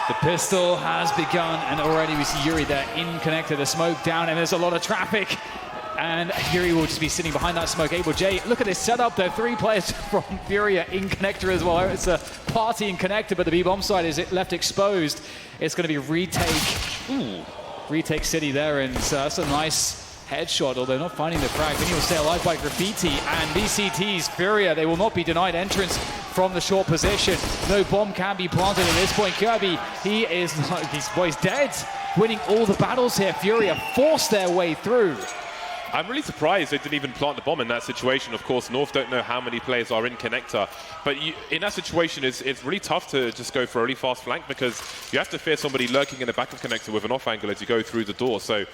The pistol has begun, and already we see Yuri there in connector, the smoke down, and there's a lot of traffic. And Yuri will just be sitting behind that smoke. Able J, look at this setup. There are 3 players from FURIA in connector as well. It's a party in connector, but the B-bomb side is left exposed. It's going to be retake city there, and that's a nice headshot, although not finding the frag. Then he'll stay alive by Graffiti, and BCT's FURIA, they will not be denied entrance from the short position. No bomb can be planted at this point. Kirby, he's dead. Winning all the battles here. FURIA forced their way through. I'm really surprised they didn't even plant the bomb in that situation. Of course, North don't know how many players are in connector, but in that situation, it's really tough to just go for a really fast flank because you have to fear somebody lurking in the back of connector with an off angle as you go through the door. So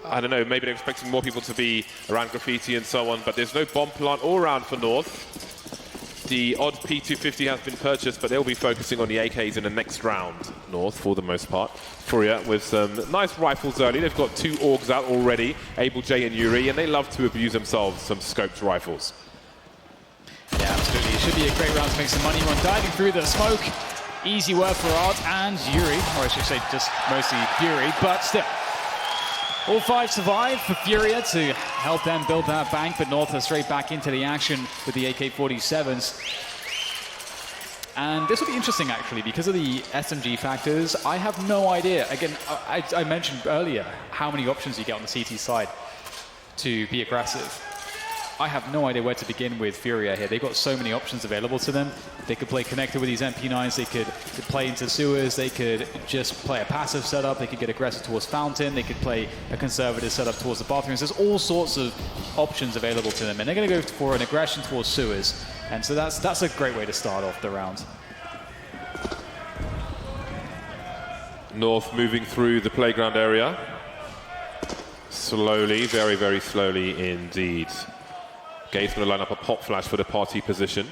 I don't know, maybe they're expecting more people to be around Graffiti and so on, but there's no bomb plant all around for North. The odd P250 has been purchased, but they'll be focusing on the AKs in the next round, North, for the most part. FURIA with some nice rifles early. They've got 2 AUGs out already, Able J and Yuri, and they love to abuse themselves some scoped rifles. Yeah, absolutely. It should be a great round to make some money. One diving through the smoke. Easy work for Art and Yuri, or I should say just mostly Yuri, but still. All 5 survive for FURIA to help them build that bank, but North are straight back into the action with the AK-47s. And this will be interesting, actually, because of the SMG factors. I have no idea. Again, I mentioned earlier how many options you get on the CT side to be aggressive. I have no idea where to begin with FURIA here. They've got so many options available to them. They could play connector with these MP9s. They could play into sewers. They could just play a passive setup. They could get aggressive towards fountain. They could play a conservative setup towards the bathrooms. There's all sorts of options available to them, and they're going to go for an aggression towards sewers. And so that's a great way to start off the round. North moving through the playground area. Slowly, very, very slowly indeed. Gate's going to line up a pop flash for the party position.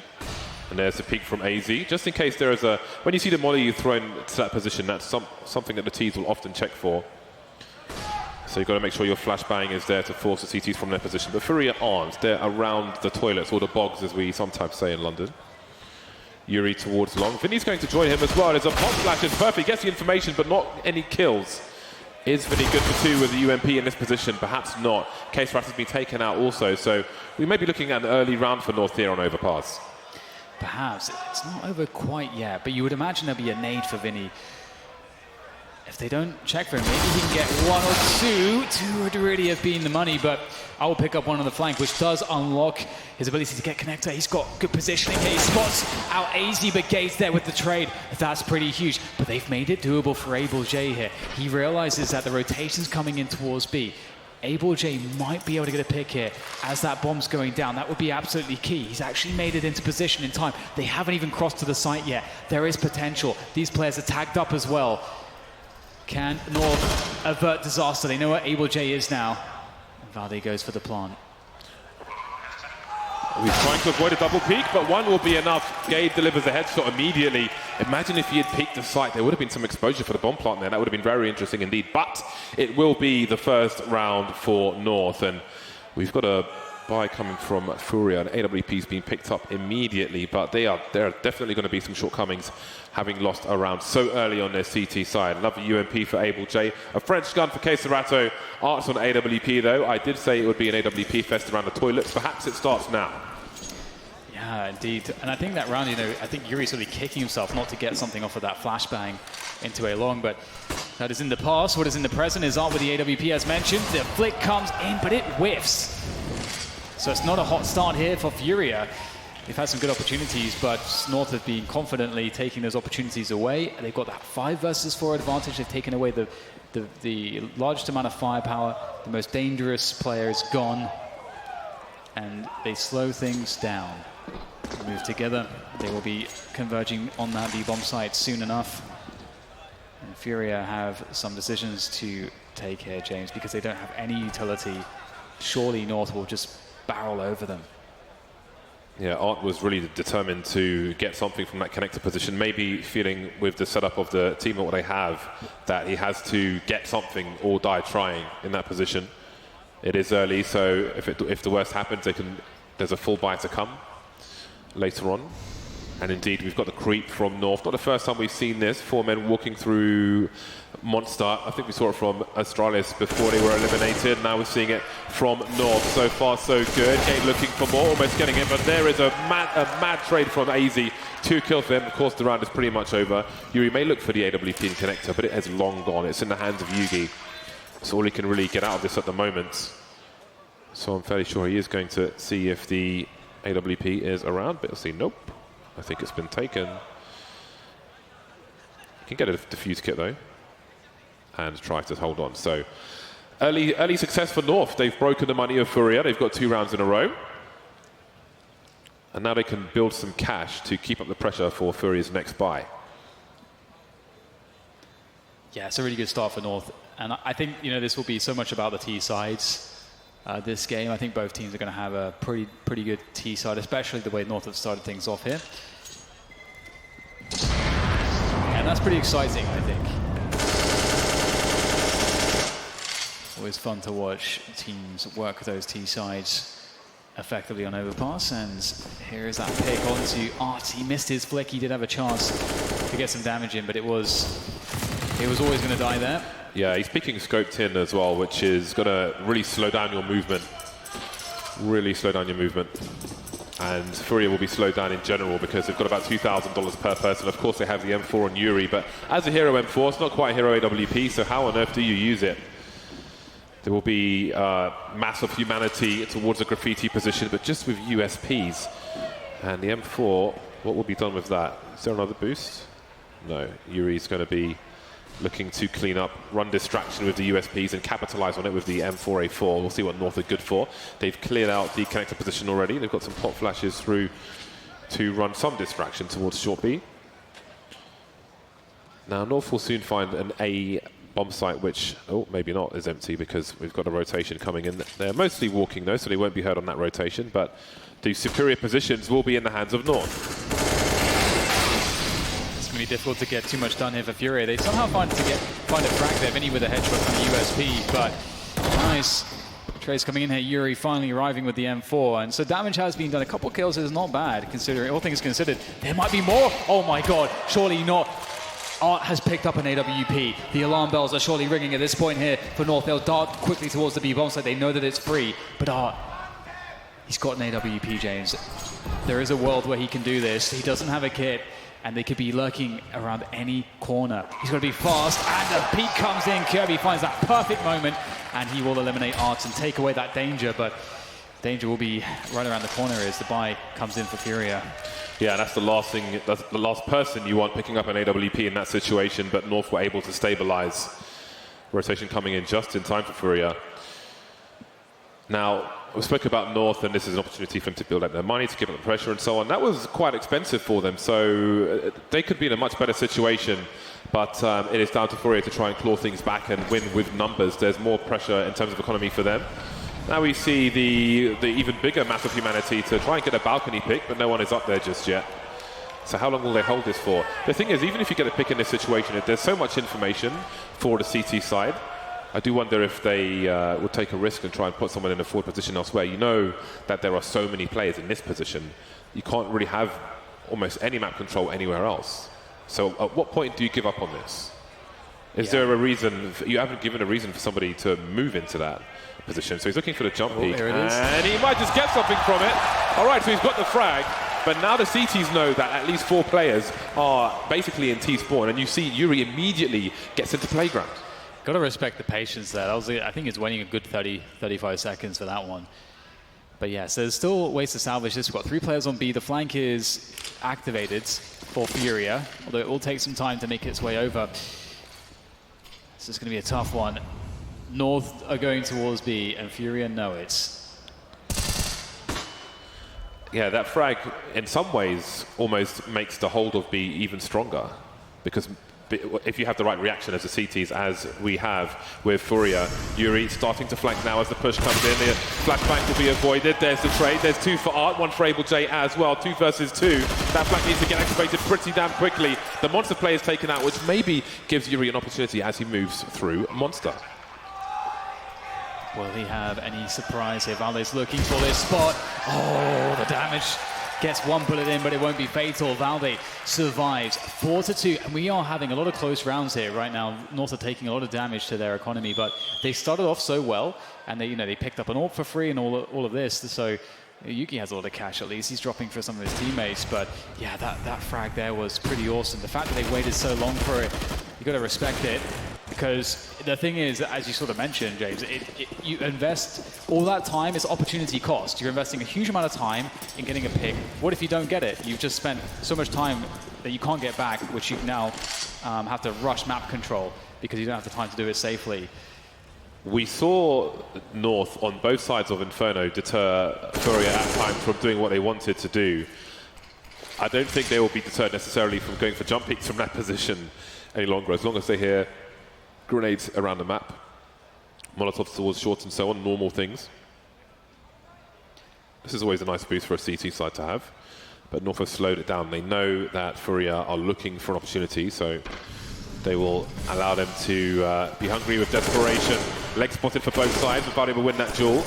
And there's a peek from AZ. Just in case there is a... When you see the molly you throw into that position, that's something that the Ts will often check for. So you've got to make sure your flashbang is there to force the CTs from their position. But FURIA aren't. They're around the toilets, or the bogs, as we sometimes say in London. Yuri towards long. Vinny's going to join him as well. There's a pop flash. It's perfect. Gets the information, but not any kills. Is Vinny good for 2 with the UMP in this position? Perhaps not. Case Rat has been taken out also, so we may be looking at an early round for North here on Overpass. Perhaps. It's not over quite yet, but you would imagine there'll be a nade for Vinny. If they don't check for him, maybe he can get 1 or 2. 2 would really have been the money, but I will pick up 1 on the flank, which does unlock his ability to get connector. He's got good positioning here. He spots out AZ, but Gates there with the trade. That's pretty huge, but they've made it doable for Able J here. He realizes that the rotation's coming in towards B. Able J might be able to get a pick here as that bomb's going down. That would be absolutely key. He's actually made it into position in time. They haven't even crossed to the site yet. There is potential. These players are tagged up as well. Can North avert disaster? They know where Able J is now. Valde goes for the plant. He's trying to avoid a double peek, but 1 will be enough. Gabe delivers a headshot immediately. Imagine if he had peeked the site. There would have been some exposure for the bomb plant there. That would have been very interesting indeed. But it will be the first round for North. And we've got a buy coming from FURIA, and AWP's been picked up immediately. But there are definitely going to be some shortcomings, having lost a round so early on their CT side. Lovely UMP for Able J. A French gun for Queserato. Arts on AWP though. I did say it would be an AWP fest around the toilets. Perhaps it starts now. Yeah, indeed. And I think that round, I think Yuri's really kicking himself not to get something off of that flashbang into a long, but that is in the past. What is in the present is Art with the AWP as mentioned. The flick comes in, but it whiffs. So it's not a hot start here for FURIA. They've had some good opportunities, but North have been confidently taking those opportunities away. They've got that 5 versus 4 advantage. They've taken away the largest amount of firepower. The most dangerous player is gone. And they slow things down. Move together. They will be converging on that B-bomb site soon enough. And FURIA have some decisions to take here, James, because they don't have any utility. Surely North will just barrel over them. Yeah, Art was really determined to get something from that connector position, maybe feeling with the setup of the team and what they have, that he has to get something or die trying in that position. It is early, so if the worst happens, there's a full buy to come later on. And indeed, we've got the creep from North. Not the first time we've seen this. 4 men walking through Monster. I think we saw it from Astralis before they were eliminated. Now we're seeing it from North. So far, so good. Gate looking for more, almost getting it. But there is a mad trade from AZ. 2 kills for him. Of course, the round is pretty much over. Yuri may look for the AWP and connector, but it has long gone. It's in the hands of Yugi. That's all he can really get out of this at the moment. So I'm fairly sure he is going to see if the AWP is around, but he'll see nope. I think it's been taken. He can get a defuse kit though, and try to hold on. So early success for North. They've broken the money of FURIA. They've got 2 rounds in a row, and now they can build some cash to keep up the pressure for FURIA's next buy. Yeah, it's a really good start for North, and I think this will be so much about the T sides. This game, I think both teams are going to have a pretty good T side, especially the way North have started things off here. And that's pretty exciting, I think. Always fun to watch teams work with those T sides effectively on Overpass. And here is that pick onto Art. He missed his flick. He did have a chance to get some damage in, but it was always going to die there. Yeah, he's picking scoped in as well, which is going to really slow down your movement. Really slow down your movement. And FURIA will be slowed down in general because they've got about $2,000 per person. Of course, they have the M4 on Yuri, but as a hero M4, it's not quite hero AWP, so how on earth do you use it? There will be mass of humanity towards a graffiti position, but just with USPs. And the M4, what will be done with that? Is there another boost? No, Yuri's going to be looking to clean up, run distraction with the USPs and capitalize on it with the M4A4. We'll see what North are good for. They've cleared out the connector position already. They've got some pop flashes through to run some distraction towards short B. Now North will soon find an A bomb site, which, oh, maybe not, is empty because we've got a rotation coming in. They're mostly walking though, so they won't be heard on that rotation, but the superior positions will be in the hands of North. It's going to be difficult to get too much done here for FURIA. They somehow find a frag there, Vinny with a headshot from the USP, but nice trades coming in here. Yuri finally arriving with the M4, and so damage has been done. A couple kills is not bad, considering all things considered. There might be more. Oh my god, surely not. Art has picked up an AWP. The alarm bells are surely ringing at this point here for North. They'll dart quickly towards the B bomb site. They know that it's free, but Art, he's got an AWP, James. There is a world where he can do this. He doesn't have a kit, and they could be lurking around any corner. He's got to be fast, and the peek comes in. Kirby finds that perfect moment, and he will eliminate Art and take away that danger, but danger will be right around the corner as the buy comes in for FURIA. Yeah, that's the last thing, that's the last person you want picking up an AWP in that situation, but North were able to stabilize. Rotation coming in just in time for FURIA. Now, we spoke about North, and this is an opportunity for them to build up their money, to give up the pressure and so on. That was quite expensive for them, so they could be in a much better situation. But it is down to FURIA to try and claw things back and win with numbers. There's more pressure in terms of economy for them. Now we see the even bigger mass of humanity to try and get a balcony pick, but no one is up there just yet. So how long will they hold this for? The thing is, even if you get a pick in this situation, there's so much information for the CT side. I do wonder if they would take a risk and try and put someone in a forward position elsewhere. You know that there are so many players in this position. You can't really have almost any map control anywhere else. So at what point do you give up on this? Is there a reason? You haven't given a reason for somebody to move into that position. So he's looking for the jump peak, and he might just get something from it. All right, so he's got the frag, but now the CTs know that at least 4 players are basically in T-spawn, and you see Yuri immediately gets into playground. Got to respect the patience there. That was, I think it's waiting a good 35 seconds for that one. But yeah, so there's still ways to salvage this. We've got 3 players on B. The flank is activated for FURIA, although it will take some time to make its way over. This is going to be a tough one. North are going towards B, and FURIA know it. Yeah, that frag, in some ways, almost makes the hold of B even stronger, because if you have the right reaction as the CTs, as we have with FURIA, Yuri starting to flank now as the push comes in. The flashbang will be avoided. There's the trade. There's 2 for Art, 1 for Able J as well. 2 versus 2. That flank needs to get activated pretty damn quickly. The Monster play is taken out, which maybe gives Yuri an opportunity as he moves through Monster. Will he have any surprise here? Valdez looking for this spot. Oh, the damage Gets one bullet in, but it won't be fatal. Valde survives 4-2, and we are having a lot of close rounds here right now. North are taking a lot of damage to their economy, but they started off so well, and they picked up an AWP for free and all of this. So Yuki has a lot of cash at least. He's dropping for some of his teammates, but yeah, that frag there was pretty awesome. The fact that they waited so long for it, you got to respect it. Because the thing is, as you sort of mentioned, James, you invest all that time, it's opportunity cost. You're investing a huge amount of time in getting a pick. What if you don't get it? You've just spent so much time that you can't get back, which you now have to rush map control because you don't have the time to do it safely. We saw North on both sides of Inferno deter FURIA at times from doing what they wanted to do. I don't think they will be deterred necessarily from going for jump peaks from that position any longer, as long as they hear grenades around the map, Molotovs towards short and so on, normal things. This is always a nice boost for a CT side to have, but North have slowed it down. They know that FURIA are looking for an opportunity, so they will allow them to be hungry with desperation. Leg spotted for both sides, without able to win that duel.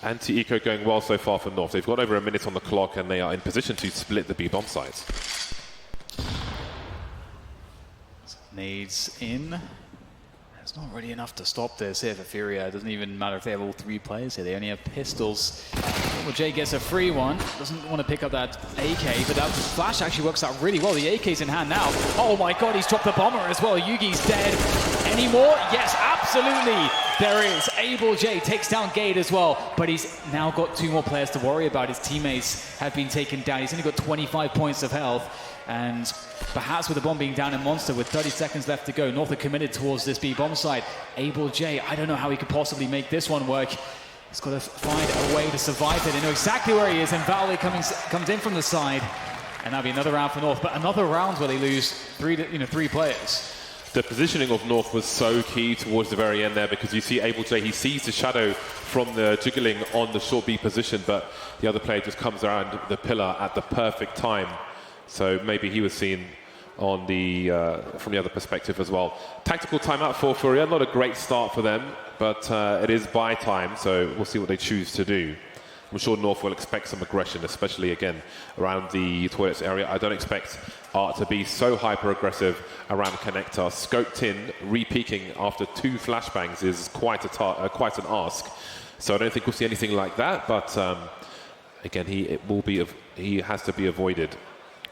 Anti-eco going well so far for North. They've got over a minute on the clock and they are in position to split the B-bomb sides. Nades in. There's not really enough to stop this here for FURIA. It doesn't even matter if they have all three players here. They only have pistols. Well, Jay gets a free one. Doesn't want to pick up that AK, but that flash actually works out really well. The AK's in hand now. Oh my god, he's dropped the bomber as well. Yugi's dead. Any more? Yes, absolutely. There is. Able J takes down Gade as well, but he's now got two more players to worry about. His teammates have been taken down. He's only got 25 points of health. And perhaps with the bomb being down in Monster with 30 seconds left to go, North are committed towards this B-bomb site. Able J, I don't know how he could possibly make this one work. He's got to find a way to survive it. They know exactly where he is, and Valde comes in from the side. And that'll be another round for North, but another round where they lose three players. The positioning of North was so key towards the very end there, because you see Able J, he sees the shadow from the jiggling on the short B position, but the other player just comes around the pillar at the perfect time. So maybe he was seen on the from the other perspective as well. Tactical timeout for FURIA, not a great start for them, but it is buy time, so we'll see what they choose to do. I'm sure North will expect some aggression, especially again around the toilets area. I don't expect Art to be so hyper-aggressive around connector. Scoped in, re-peeking after two flashbangs is quite an ask. So I don't think we'll see anything like that, but again, he has to be avoided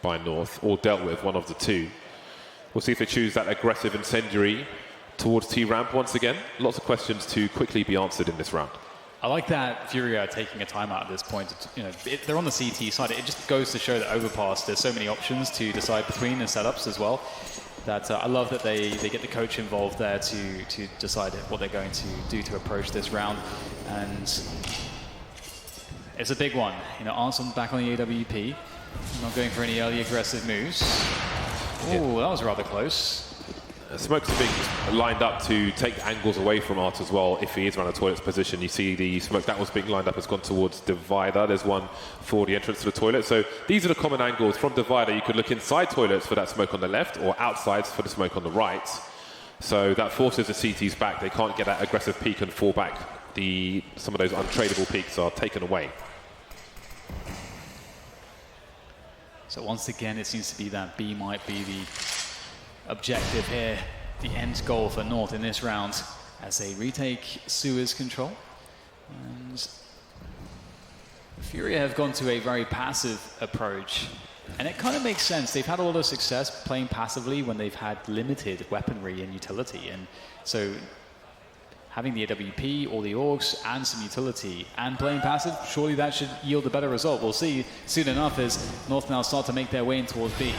by North, or dealt with, one of the two. We'll see if they choose that aggressive incendiary towards T-ramp once again. Lots of questions to quickly be answered in this round. I like that FURIA are taking a timeout at this point. They're on the CT side. It just goes to show that Overpass, there's so many options to decide between the setups as well. That I love that they get the coach involved there to decide what they're going to do to approach this round. And it's a big one. Arsenal back on the AWP. Not going for any early aggressive moves. Oh, that was rather close. Smoke's being lined up to take angles away from Art as well. If he is around the toilet's position, you see the smoke that was being lined up has gone towards Divider. There's one for the entrance to the toilet. So these are the common angles. From Divider, you could look inside toilets for that smoke on the left, or outside for the smoke on the right. So that forces the CTs back. They can't get that aggressive peak and fall back. Some of those untradeable peaks are taken away. So once again, it seems to be that B might be the objective here, the end goal for North in this round, as they retake Suez control. And FURIA have gone to a very passive approach, and it kind of makes sense. They've had a lot of success playing passively when they've had limited weaponry and utility, and so having the AWP or the Orcs and some utility and playing passive, surely that should yield a better result. We'll see soon enough as North now start to make their way in towards B.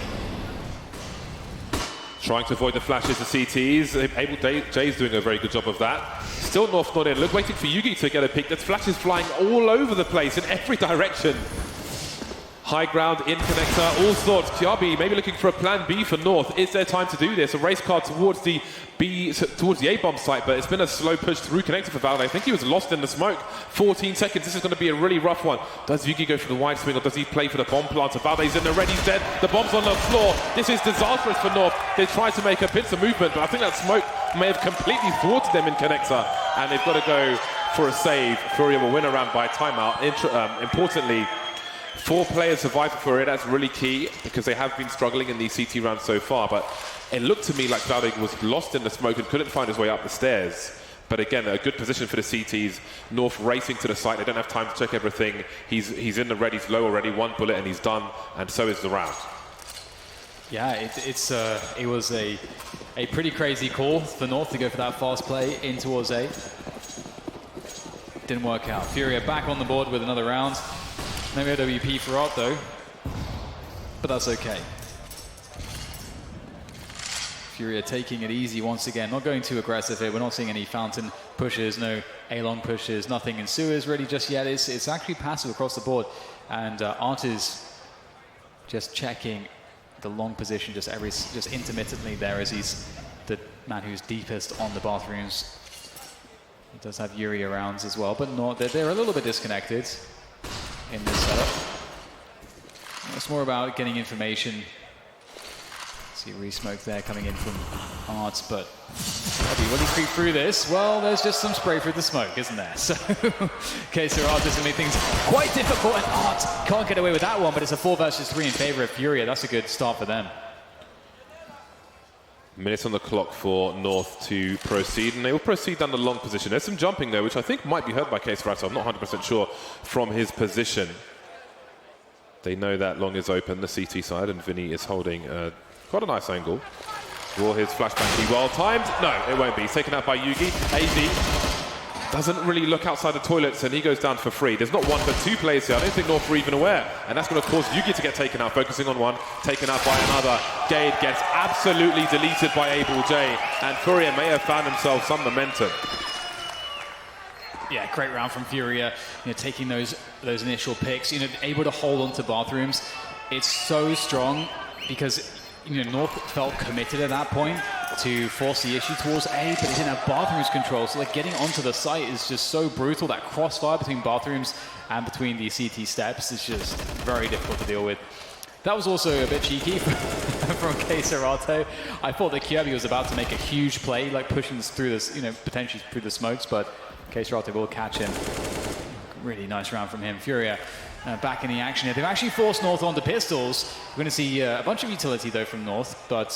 Trying to avoid the flashes of CTs. Able J's doing a very good job of that. Still North not in. Look, waiting for Yugi to get a pick. There's flashes flying all over the place in every direction. High ground, in connector, all sorts. Kiabi maybe looking for a plan B for North. Is there time to do this? A race car towards the A-bomb site, but it's been a slow push through connector for Valde. I think he was lost in the smoke. 14 seconds. This is going to be a really rough one. Does Yugi go for the wide swing, or does he play for the bomb planter? Valde's in there, he's dead. The bomb's on the floor. This is disastrous for North. They tried to make a pincer movement, but I think that smoke may have completely thwarted them in connector, and they've got to go for a save. FURIA will win a round by timeout. Importantly, 4 players survive for FURIA. That's really key because they have been struggling in these CT rounds so far. But it looked to me like Cloudegg was lost in the smoke and couldn't find his way up the stairs. But again, a good position for the CTs. North racing to the site. They don't have time to check everything. He's in the red. He's low already. 1 bullet and he's done. And so is the round. Yeah, it was a pretty crazy call for North to go for that fast play in towards A. Didn't work out. FURIA back on the board with another round. No AWP for Art though, but that's okay. FURIA taking it easy once again, not going too aggressive here. We're not seeing any fountain pushes, no A-long pushes, nothing in sewers really just yet. It's actually passive across the board, and Art is just checking the long position just intermittently there as he's the man who's deepest on the bathrooms. He does have Yuri around as well, but not they're a little bit disconnected in this setup. It's more about getting information. See re-smoke there coming in from Art, but will he creep through this? Well, there's just some spray through the smoke, isn't there? So, okay, so Art is going to make things quite difficult, and Art can't get away with that one, but it's a 4 versus 3 in favor of FURIA. That's a good start for them. Minutes on the clock for North to proceed, and they will proceed down the long position. There's some jumping there, which I think might be heard by Case Rattle. I'm not 100% sure from his position. They know that long is open, the CT side, and Vinny is holding quite a nice angle. Will his flashbang be well timed? No, it won't be. He's taken out by Yugi. AZ doesn't really look outside the toilets, and he goes down for free. There's not 1 but 2 players here. I don't think North were even aware, and that's going to cause Yugi to get taken out. Focusing on 1, taken out by another. Gade gets absolutely deleted by Able J, and FURIA may have found themselves some momentum. Yeah, great round from FURIA. Taking those initial picks. Able to hold on to bathrooms. It's so strong because North felt committed at that point to force the issue towards A, but they didn't have bathrooms control, so getting onto the site is just so brutal. That crossfire between bathrooms and between the CT steps is just very difficult to deal with. That was also a bit cheeky from Keserato. I thought that Kirby was about to make a huge play, pushing through this, potentially through the smokes, but Keserato will catch him. Really nice round from him. FURIA back in the action here. They've actually forced North onto pistols. We're going to see a bunch of utility though from North, but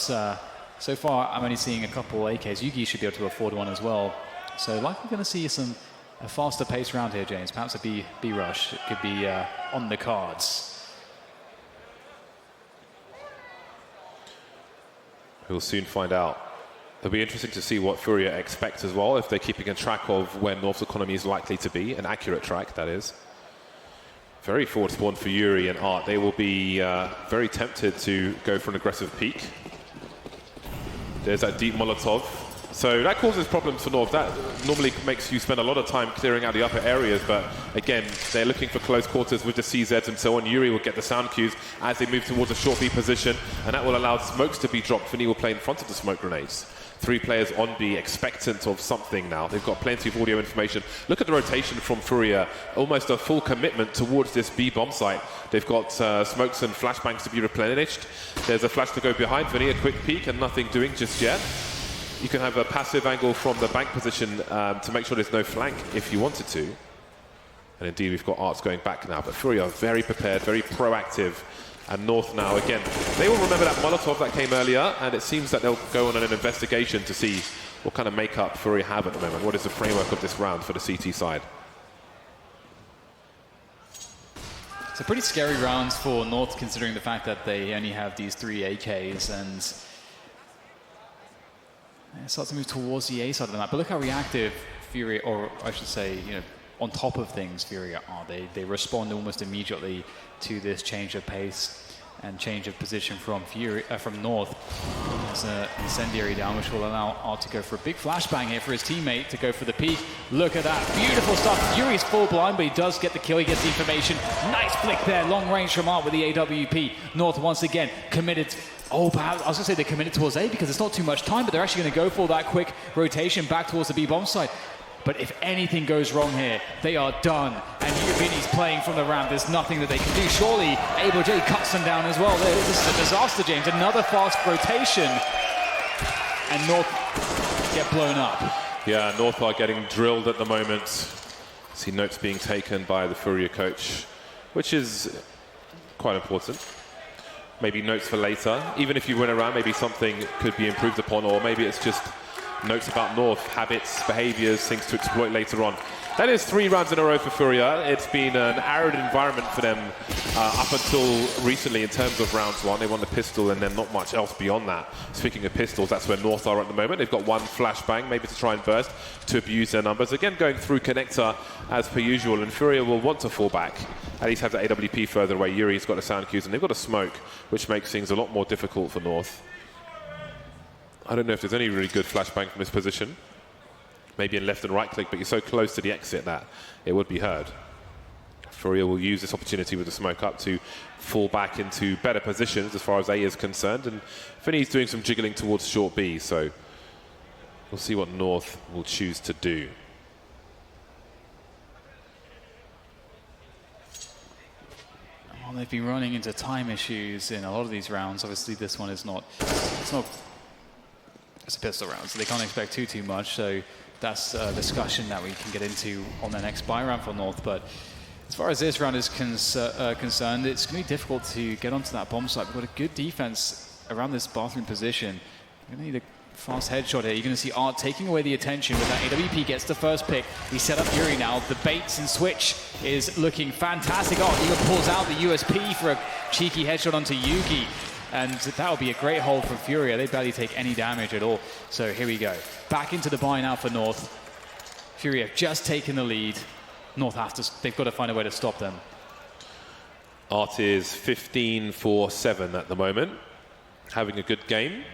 so far I'm only seeing a couple AKs. Yugi should be able to afford one as well. So likely going to see a faster pace round here, James. Perhaps a B rush. It could be on the cards. We'll soon find out. It'll be interesting to see what FURIA expect as well, if they're keeping a track of where North's economy is likely to be, an accurate track, that is. Very forward spawn for Yuri and Art. They will be very tempted to go for an aggressive peek. There's that deep Molotov. So that causes problems for North. That normally makes you spend a lot of time clearing out the upper areas, but again, they're looking for close quarters with the CZs and so on. Yuri will get the sound cues as they move towards a short B position, and that will allow smokes to be dropped. Vinny will play in front of the smoke grenades. 3 players on B, expectant of something now. They've got plenty of audio information. Look at the rotation from FURIA. Almost a full commitment towards this B bomb site. They've got smokes and flashbangs to be replenished. There's a flash to go behind. Vinny, a quick peek and nothing doing just yet. You can have a passive angle from the bank position to make sure there's no flank if you wanted to. And indeed, we've got Arts going back now. But FURIA are very prepared, very proactive. And North now, again, they will remember that Molotov that came earlier, and it seems that they'll go on an investigation to see what kind of makeup FURIA have at the moment. What is the framework of this round for the CT side? It's a pretty scary round for North, considering the fact that they only have these 3 AKs, and they start to move towards the A side of the map. But look how reactive FURIA, or I should say, on top of things, FURIA are. They respond almost immediately to this change of pace and change of position from North. There's an incendiary down, which will allow Art to go for a big flashbang here for his teammate to go for the peak. Look at that, beautiful stuff. Yuri's full blind, but he does get the kill, he gets the information. Nice flick there, long range from Art with the AWP. North once again committed. Oh, perhaps, I was going to say they're committed towards A because it's not too much time, but they're actually going to go for that quick rotation back towards the B bomb site. But if anything goes wrong here, they are done. And Vinny's playing from the ramp. There's nothing that they can do. Surely, Able J cuts them down as well. This is a disaster, James. Another fast rotation. And North get blown up. Yeah, North are getting drilled at the moment. See notes being taken by the FURIA coach, which is quite important. Maybe notes for later. Even if you win a round, maybe something could be improved upon, or maybe it's just notes about North, habits, behaviors, things to exploit later on. That is 3 rounds in a row for FURIA. It's been an arid environment for them up until recently in terms of rounds 1. They won the pistol and then not much else beyond that. Speaking of pistols, that's where North are at the moment. They've got 1 flashbang, maybe to try and burst, to abuse their numbers. Again, going through connector as per usual, and FURIA will want to fall back. At least have the AWP further away. Yuri's got the sound cues, and they've got a smoke, which makes things a lot more difficult for North. I don't know if there's any really good flashbang from this position. Maybe in left and right click, but you're so close to the exit that it would be heard. FURIA will use this opportunity with the smoke up to fall back into better positions as far as A is concerned, and Finney's doing some jiggling towards short B, so we'll see what North will choose to do. Well, they've been running into time issues in a lot of these rounds. Obviously, this one is not. It's a pistol round, so they can't expect too much. So that's a discussion that we can get into on the next buy round for North. But as far as this round is concerned, it's going to be difficult to get onto that bomb site. We've got a good defense around this bathroom position. You're going to need a fast headshot here. You're going to see Art taking away the attention with that. AWP gets the first pick. He set up Yuri now. The baits and switch is looking fantastic. Oh, Eagle pulls out the USP for a cheeky headshot onto Yugi. And that would be a great hold from FURIA. They barely take any damage at all. So here we go. Back into the buy now for North. FURIA have just taken the lead. North they've got to find a way to stop them. Art is 15 for 7 at the moment. Having a good game.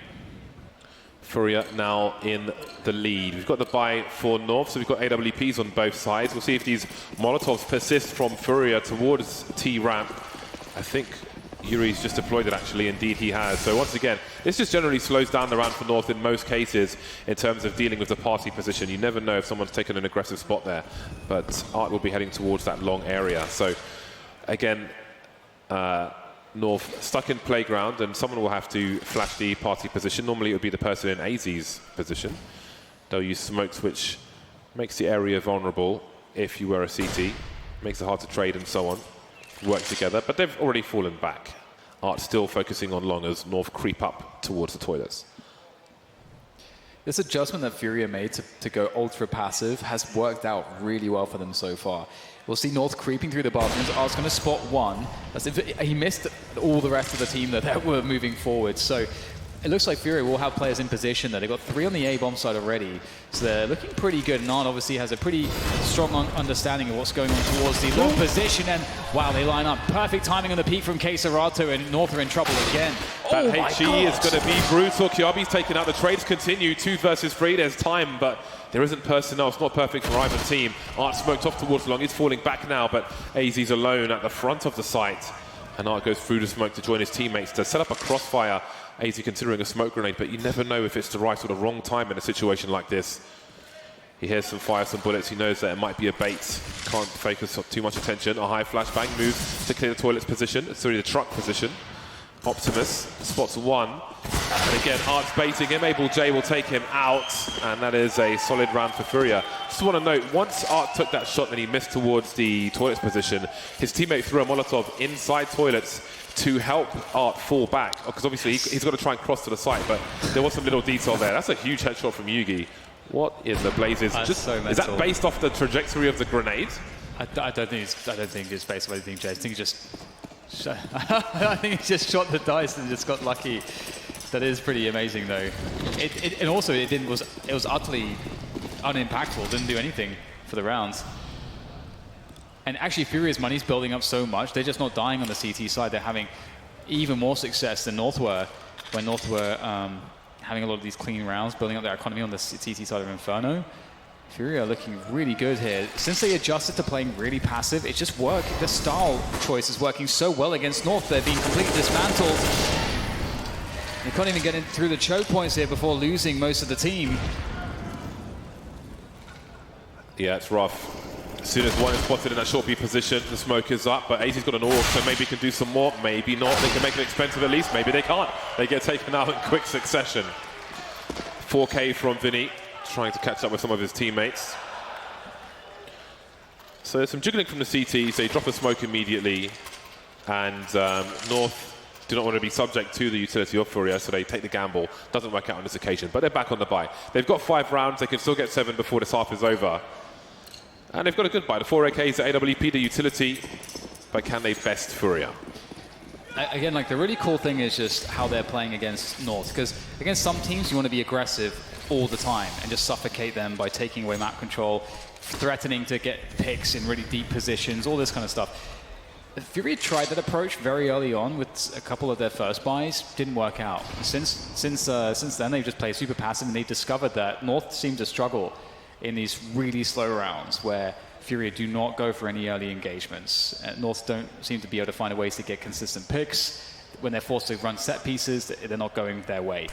FURIA now in the lead. We've got the buy for North, so we've got AWPs on both sides. We'll see if these Molotovs persist from FURIA towards T-ramp. I think Yuri's just deployed it, actually. Indeed, he has. So once again, this just generally slows down the round for North in most cases in terms of dealing with the party position. You never know if someone's taken an aggressive spot there, but Art will be heading towards that long area. So again, North stuck in playground, and someone will have to flash the party position. Normally it would be the person in AZ's position. They'll use smokes, which makes the area vulnerable if you were a CT. Makes it hard to trade and so on. Work together, but they've already fallen back. Art still focusing on long as North creep up towards the toilets. This adjustment that FURIA made to go ultra passive has worked out really well for them so far. We'll see North creeping through the bathrooms. Art's going to spot 1. He missed all the rest of the team that were moving forward. So it looks like FURIA will have players in position there. They've got 3 on the A bomb side already. So they're looking pretty good. And Art obviously has a pretty strong understanding of what's going on towards the long position. And wow, they line up. Perfect timing on the peak from Keserato, and North are in trouble again. That HE is going to be brutal. Kiabi's taken out. The trades continue. 2 versus 3. There's time, but there isn't personnel. It's not perfect for either team. Art smoked off towards long. He's falling back now, but AZ's alone at the front of the site. And Art goes through the smoke to join his teammates to set up a crossfire. AZ considering a smoke grenade, but you never know if it's the right or the wrong time in a situation like this. He hears some fire, some bullets. He knows that it might be a bait. Can't focus too much attention. A high flashbang moves to clear the toilet's position. Sorry, the truck position. Optimus spots 1. And again, Art's baiting him. Able J will take him out. And that is a solid round for FURIA. Just want to note, once Art took that shot that he missed towards the toilet's position, his teammate threw a Molotov inside toilets to help Art fall back. Because obviously he's got to try and cross to the site, but there was some little detail there. That's a huge headshot from Yugi. What in the blazes? Is that based off the trajectory of the grenade? I don't think it's based on anything, Jay. I think he just shot the dice and just got lucky. That is pretty amazing, though. And also it was utterly unimpactful. Didn't do anything for the rounds. And actually, FURIA's money's building up so much, they're just not dying on the CT side. They're having even more success than North were, when North were having a lot of these clean rounds, building up their economy on the CT side of Inferno. FURIA are looking really good here. Since they adjusted to playing really passive, it just worked. The style choice is working so well against North. They're being completely dismantled. They can't even get in through the choke points here before losing most of the team. Yeah, it's rough. As soon as 1 is spotted in that short B position, the smoke is up, but AZ's got an AUG, so maybe he can do some more, maybe not. They can make it expensive at least, maybe they can't. They get taken out in quick succession. 4K from Vinny, trying to catch up with some of his teammates. So there's some jiggling from the CT, so they drop a smoke immediately. And North do not want to be subject to the utility of FURIA, so they take the gamble. Doesn't work out on this occasion, but they're back on the bye. They've got 5 rounds. They can still get 7 before this half is over. And they've got a good buy. The 4 AKs at AWP, the utility, but can they best FURIA? Again, like the really cool thing is just how they're playing against North, because against some teams you want to be aggressive all the time and just suffocate them by taking away map control, threatening to get picks in really deep positions, all this kind of stuff. FURIA tried that approach very early on with a couple of their first buys, didn't work out. Since then they've just played super passive, and they discovered that North seemed to struggle in these really slow rounds where FURIA do not go for any early engagements. North don't seem to be able to find ways to get consistent picks. When they're forced to run set pieces, they're not going their way.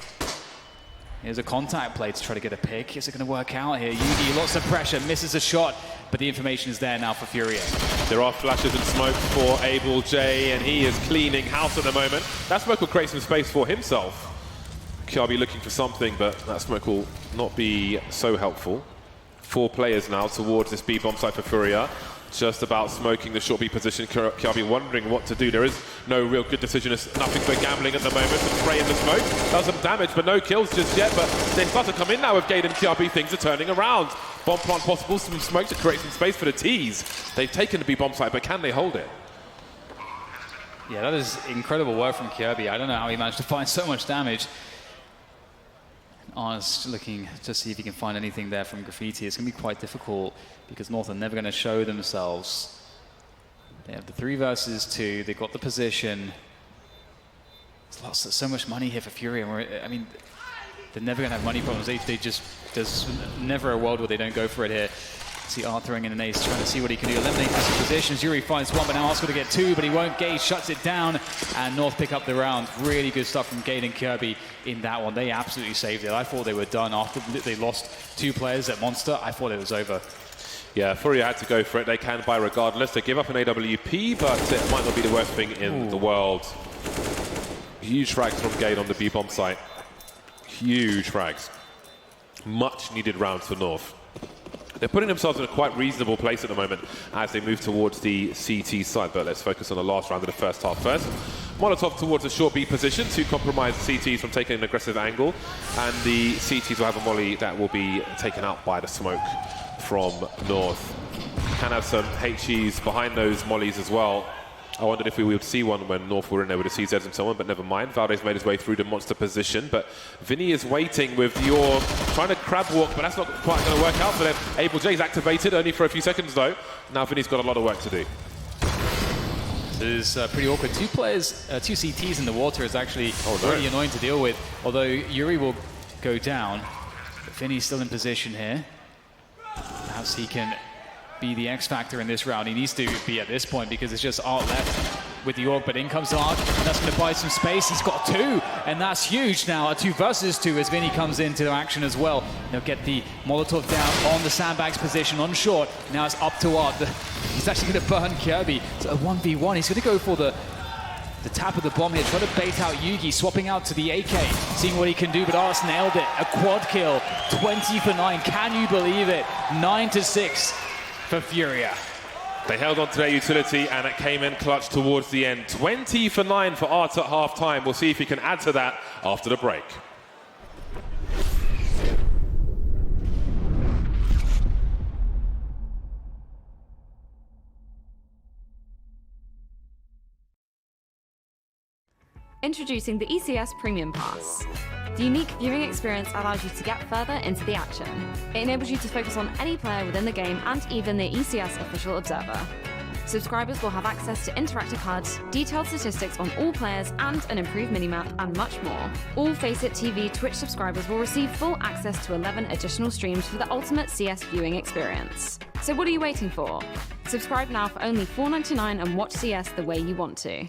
Here's a contact play to try to get a pick. Is it going to work out here? Yugi, lots of pressure, misses a shot, but the information is there now for FURIA. There are flashes and smoke for Abel J, and he is cleaning house at the moment. That smoke will create some space for himself. Kiabi looking for something, but that smoke will not be so helpful. 4 players now towards this B-bomb site for FURIA. Just about smoking the short B position. Kiabi wondering what to do. There is no real good decision. It's nothing but gambling at the moment. The spray in the smoke does some damage, but no kills just yet. But they start to come in now with Gade and Kiabi. Things are turning around. Bomb plant possible. Some smoke to create some space for the T's. They've taken the B-bomb site, but can they hold it? Yeah, that is incredible work from Kiabi. I don't know how he managed to find so much damage. Oz looking to see if he can find anything there from Graffiti. It's going to be quite difficult because North are never going to show themselves. They have the 3 versus 2. They've got the position. There's so much money here for FURIA. I mean, they're never going to have money problems. There's never a world where they don't go for it here. See Art throwing in an ace, trying to see what he can do. Eliminate some positions. Yuri finds 1, but now Art's going to get 2, but he won't. Gade shuts it down, and North pick up the round. Really good stuff from Gade and Kirby in that one. They absolutely saved it. I thought they were done after they lost 2 players at Monster. I thought it was over. Yeah, FURIA had to go for it. They can buy regardless. They give up an AWP, but it might not be the worst thing in the world. Huge frags from Gade on the B-bomb site. Huge frags. Much needed rounds for North. They're putting themselves in a quite reasonable place at the moment as they move towards the CT side. But let's focus on the last round of the first half first. Molotov towards a short B position to compromise the CTs from taking an aggressive angle. And the CTs will have a molly that will be taken out by the smoke from North. Can have some HEs behind those mollies as well. I wondered if we would see one when North were in there with the CZs and so on, but never mind. Valdez made his way through the monster position, but Vinny is waiting with your trying to crab walk, but that's not quite going to work out for them. Abel J's activated, only for a few seconds though. Now Vinny's got a lot of work to do. This is pretty awkward. 2 players, 2 CTs in the water is actually really annoying to deal with, although Yuri will go down. But Vinny's still in position here. Perhaps he can be the X factor in this round. He needs to be at this point because it's just Art left with the Orb, but in comes Art, and that's going to buy some space. He's got 2, and that's huge now. A 2 versus 2 as Vinny comes into action as well. They'll get the Molotov down on the sandbags position on short. Now it's up to Art. He's actually going to burn Kirby. So a 1v1. He's going to go for the tap of the bomb here, try to bait out Yugi, swapping out to the AK, seeing what he can do, but Art's nailed it. A quad kill, 20 for 9. Can you believe it? 9-6. For FURIA. They held on to their utility and it came in clutch towards the end. 20 for 9 for Art at half-time. We'll see if he can add to that after the break. Introducing the ECS Premium Pass. The unique viewing experience allows you to get further into the action. It enables you to focus on any player within the game and even the ECS official observer. Subscribers will have access to interactive HUDs, detailed statistics on all players and an improved minimap and much more. All Faceit TV Twitch subscribers will receive full access to 11 additional streams for the ultimate CS viewing experience. So what are you waiting for? Subscribe now for only $4.99 and watch CS the way you want to.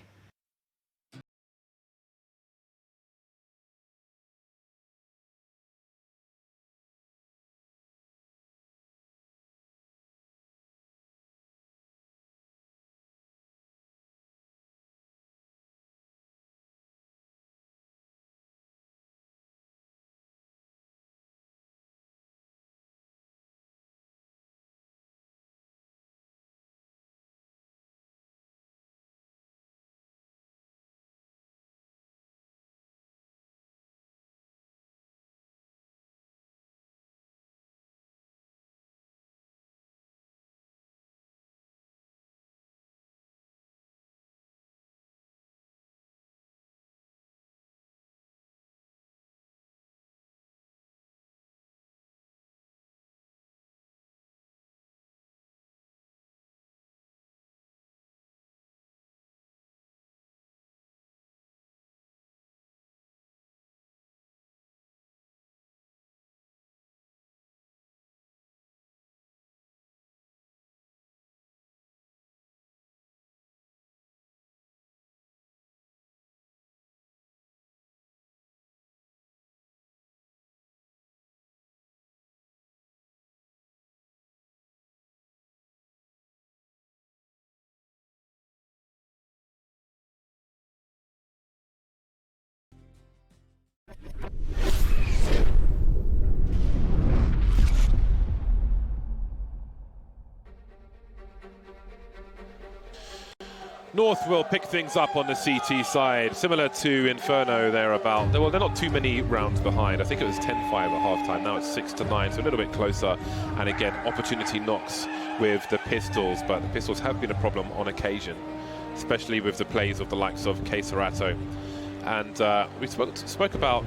North will pick things up on the CT side, similar to Inferno thereabout. Well, they're not too many rounds behind. I think it was 10-5 at halftime. Now it's 6-9, so a little bit closer. And again, opportunity knocks with the pistols, but the pistols have been a problem on occasion, especially with the plays of the likes of Keserato. And we spoke about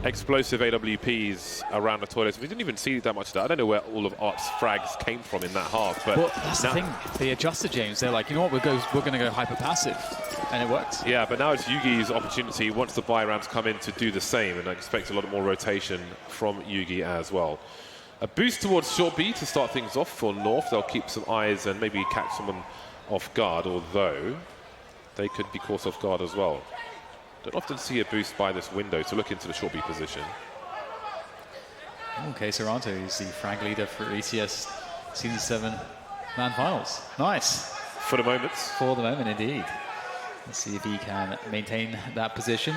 explosive AWPs around the toilets. We didn't even see that much of that. I don't know where all of Art's frags came from in that half. But well, that's the thing. They adjusted, James. They're like, you know what, we're going to go hyper passive, and it works. Yeah, but now it's Yugi's opportunity once the buy rounds come in to do the same, and I expect a lot more rotation from Yugi as well. A boost towards short B to start things off for North. They'll keep some eyes and maybe catch someone off guard, although they could be caught off guard as well. Don't often see a boost by this window to look into the short B position. Okay, Seranto is the frag leader for ECS Season 7 Man Finals. Nice. For the moment. For the moment, indeed. Let's see if he can maintain that position.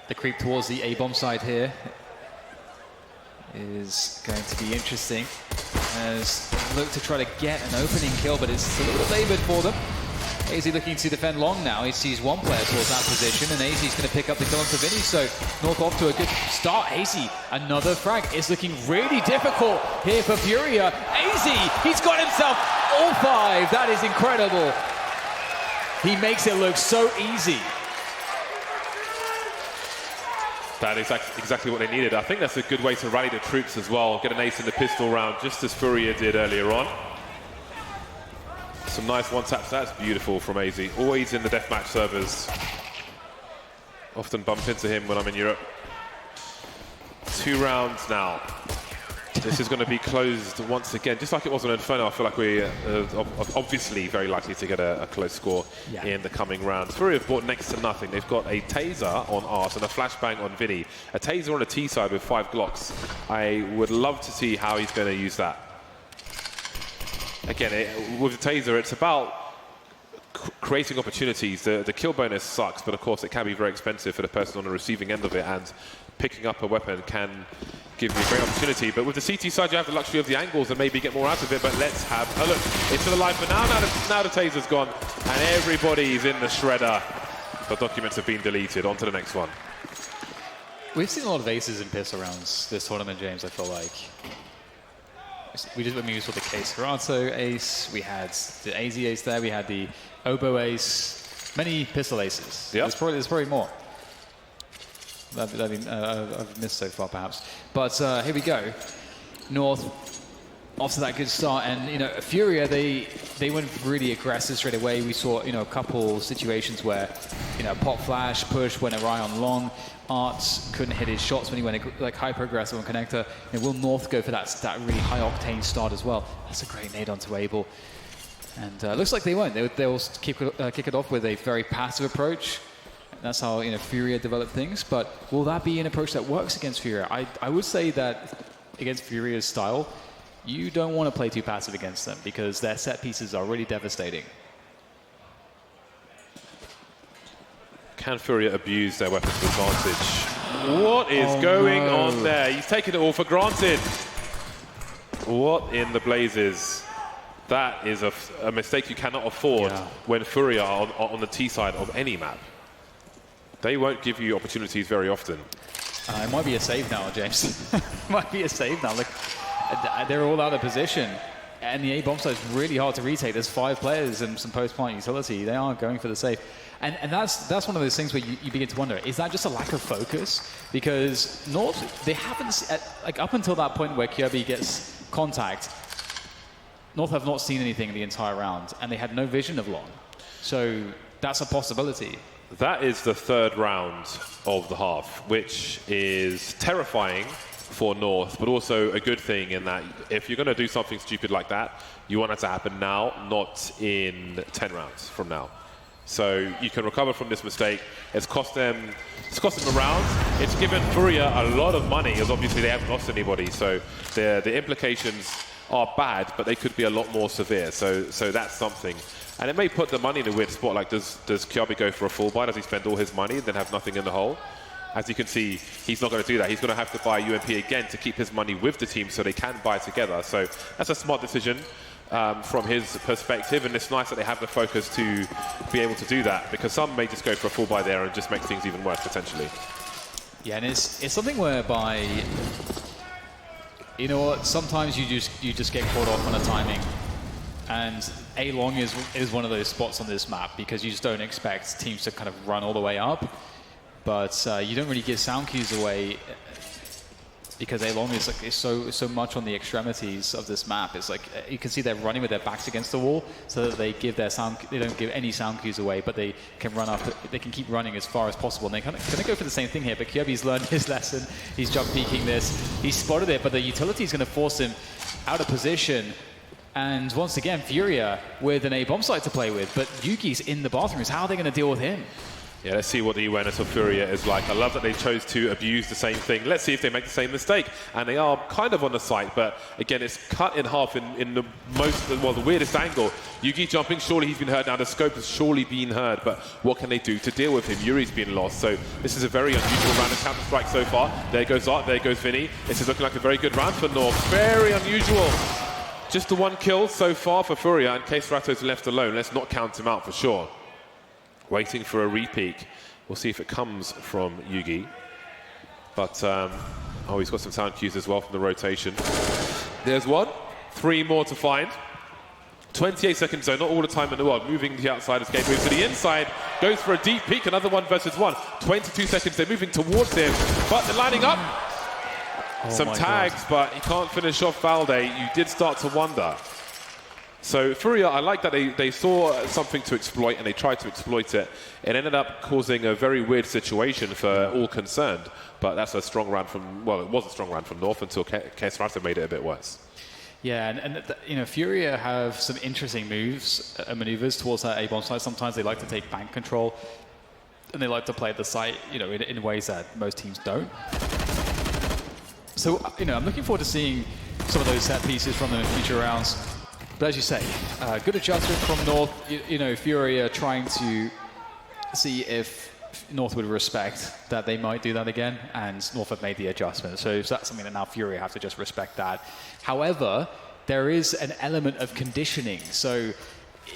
The creep towards the A-bomb side here is going to be interesting as they look to try to get an opening kill, but it's a little bit labored for them. AZ looking to defend long now. He sees one player towards that position, and AZ is going to pick up the kill on Vinny. So North off to a good start. AZ, another frag. It's looking really difficult here for Furia. AZ, he's got himself all 5. That is incredible. He makes it look so easy. That is exactly what they needed. I think that's a good way to rally the troops as well. Get an ace in the pistol round, just as FURIA did earlier on. Some nice one-taps. That's beautiful from AZ. Always in the deathmatch servers. Often bump into him when I'm in Europe. 2 rounds now. This is going to be closed once again. Just like it was on Inferno, I feel like we are obviously very likely to get a close score in the coming rounds. FURIA have bought next to nothing. They've got a taser on Art and a flashbang on Vinny. A taser on a T side with 5 Glocks. I would love to see how he's going to use that. Again, with the taser, it's about creating opportunities. The kill bonus sucks, but of course it can be very expensive for the person on the receiving end of it, and picking up a weapon can give you a great opportunity. But with the CT side, you have the luxury of the angles and maybe get more out of it, but let's have a look. It's still alive for now. Now the taser's gone, and everybody's in the shredder. The documents have been deleted. On to the next one. We've seen a lot of aces in pistol rounds this tournament, James, I feel like. We saw the Keserato ace, we had the AZ ace there, we had the Oboe ace, many pistol aces. Yep. There's probably more that I've missed so far, perhaps. But here we go. North off to that good start, and FURIA, they went really aggressive straight away. We saw a couple situations where pop flash push went awry on long. Art couldn't hit his shots when he went like hyper aggressive on connector. Will North go for that really high octane start as well? That's a great nade onto Abel, and looks like they won't. They'll kick it off with a very passive approach. That's how FURIA develop things. But will that be an approach that works against FURIA? I would say that against FURIA's style, you don't want to play too passive against them because their set pieces are really devastating. Can FURIA abuse their weapons advantage? What is going on there? He's taking it all for granted. What in the blazes? That is a mistake you cannot afford when FURIA are on the T side of any map. They won't give you opportunities very often. It might be a save now, James. Might be a save now. Look, they're all out of position. And the A-bomb side is really hard to retake. There's 5 players and some post-plant utility. They are going for the save. And that's one of those things where you begin to wonder, is that just a lack of focus? Because North, they haven't, up until that point where Kirby gets contact, North have not seen anything in the entire round, and they had no vision of long. So that's a possibility. That is the 3rd round of the half, which is terrifying for North, but also a good thing in that if you're going to do something stupid like that, you want it to happen now, not in 10 rounds from now. So you can recover from this mistake. It's cost them a round. It's given FURIA a lot of money, as obviously they haven't lost anybody. So the implications are bad, but they could be a lot more severe. So that's something. And it may put the money in a weird spot. Like, does Kyabi go for a full buy? Does he spend all his money and then have nothing in the hole? As you can see, he's not going to do that. He's going to have to buy UMP again to keep his money with the team so they can buy together. So that's a smart decision from his perspective, and it's nice that they have the focus to be able to do that, because some may just go for a full buy there and just make things even worse potentially. Yeah, and it's something whereby, you know what, sometimes you just get caught off on a timing, and A long is one of those spots on this map, because you just don't expect teams to kind of run all the way up, but you don't really give sound cues away, because A long is like so much on the extremities of this map. It's like you can see they're running with their backs against the wall, so that they don't give any sound cues away, but they can run after, they can keep running as far as possible. And they kind of go for the same thing here. But Kirby's learned his lesson. He's jump peeking this. He spotted it, but the utility is going to force him out of position. And once again, FURIA with an A bomb site to play with, but Yuki's in the bathrooms. How are they going to deal with him? Yeah, let's see what the awareness of FURIA is like. I love that they chose to abuse the same thing. Let's see if they make the same mistake. And they are kind of on the site, but again, it's cut in half in the the weirdest angle. Yuki jumping, surely he's been hurt now. The scope has surely been hurt, but what can they do to deal with him? Yuri's been lost, so this is a very unusual round of Counter-Strike so far. There goes Art, there goes Vinny. This is looking like a very good round for North. Very unusual. Just the one kill so far for FURIA, and Case Rato's left alone. Let's not count him out for sure. Waiting for a repeat. We'll see if it comes from Yugi. But, oh, he's got some sound cues as well from the rotation. There's one. 3 more to find. 28 seconds, though, not all the time in the world. Moving to the outside as Gabe moves to the inside. Goes for a deep peek, another 1 versus 1. 22 seconds, they're moving towards him. But they're lining up. Some tags, but he can't finish off Valde. You did start to wonder. So FURIA, I like that they saw something to exploit and they tried to exploit it. It ended up causing a very weird situation for all concerned. But that's a strong round from, well, it was a strong round from North until Case Rato made it a bit worse. Yeah, and you know, FURIA have some interesting moves, maneuvers towards that A-bomb site. Sometimes they like to take bank control, and they like to play at the site, you know, in ways that most teams don't. So, you know, I'm looking forward to seeing some of those set pieces from them in future rounds. But as you say, good adjustment from North. You know, FURIA trying to see if North would respect that they might do that again, and North have made the adjustment. So that's something that now FURIA have to just respect that. However, there is an element of conditioning. So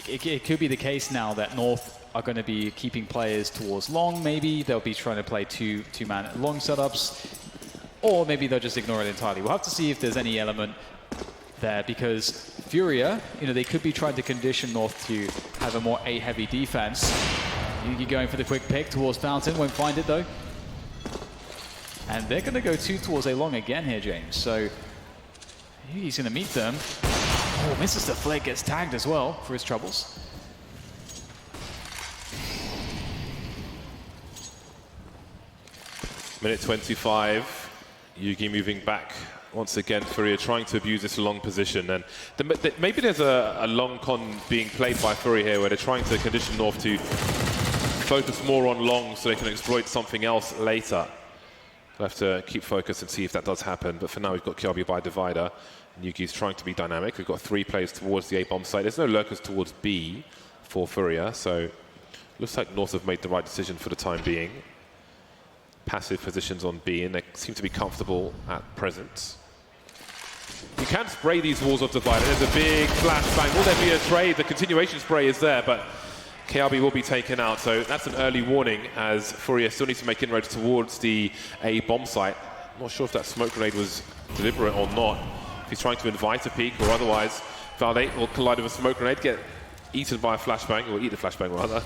it could be the case now that North are going to be keeping players towards long, maybe. They'll be trying to play two-man long setups, or maybe they'll just ignore it entirely. We'll have to see if there's any element there, because FURIA, you know, they could be trying to condition North to have a more A-heavy defense. Yugi going for the quick pick towards Fountain, won't find it though. And they're going to go 2 towards A long again here, James. So Yugi's going to meet them. Oh, misses the flick, gets tagged as well for his troubles. Minute 25. Yugi moving back once again. FURIA trying to abuse this long position, and maybe there's a long con being played by FURIA here, where they're trying to condition North to focus more on long so they can exploit something else later. We'll have to keep focus and see if that does happen, but for now we've got Kirby by divider. Yugi's trying to be dynamic. We've got 3 players towards the A-bomb site. There's no lurkers towards B for FURIA, so looks like North have made the right decision for the time being. Passive positions on B, and they seem to be comfortable at present. You can spray these walls of divider. There's a big flashbang. Will there be a trade? The continuation spray is there, but KRB will be taken out. So that's an early warning, as FURIA still needs to make inroads towards the A bomb site. I'm not sure if that smoke grenade was deliberate or not. If he's trying to invite a peek or otherwise, Valde will collide with a smoke grenade, get eaten by a flashbang, or eat a flashbang rather.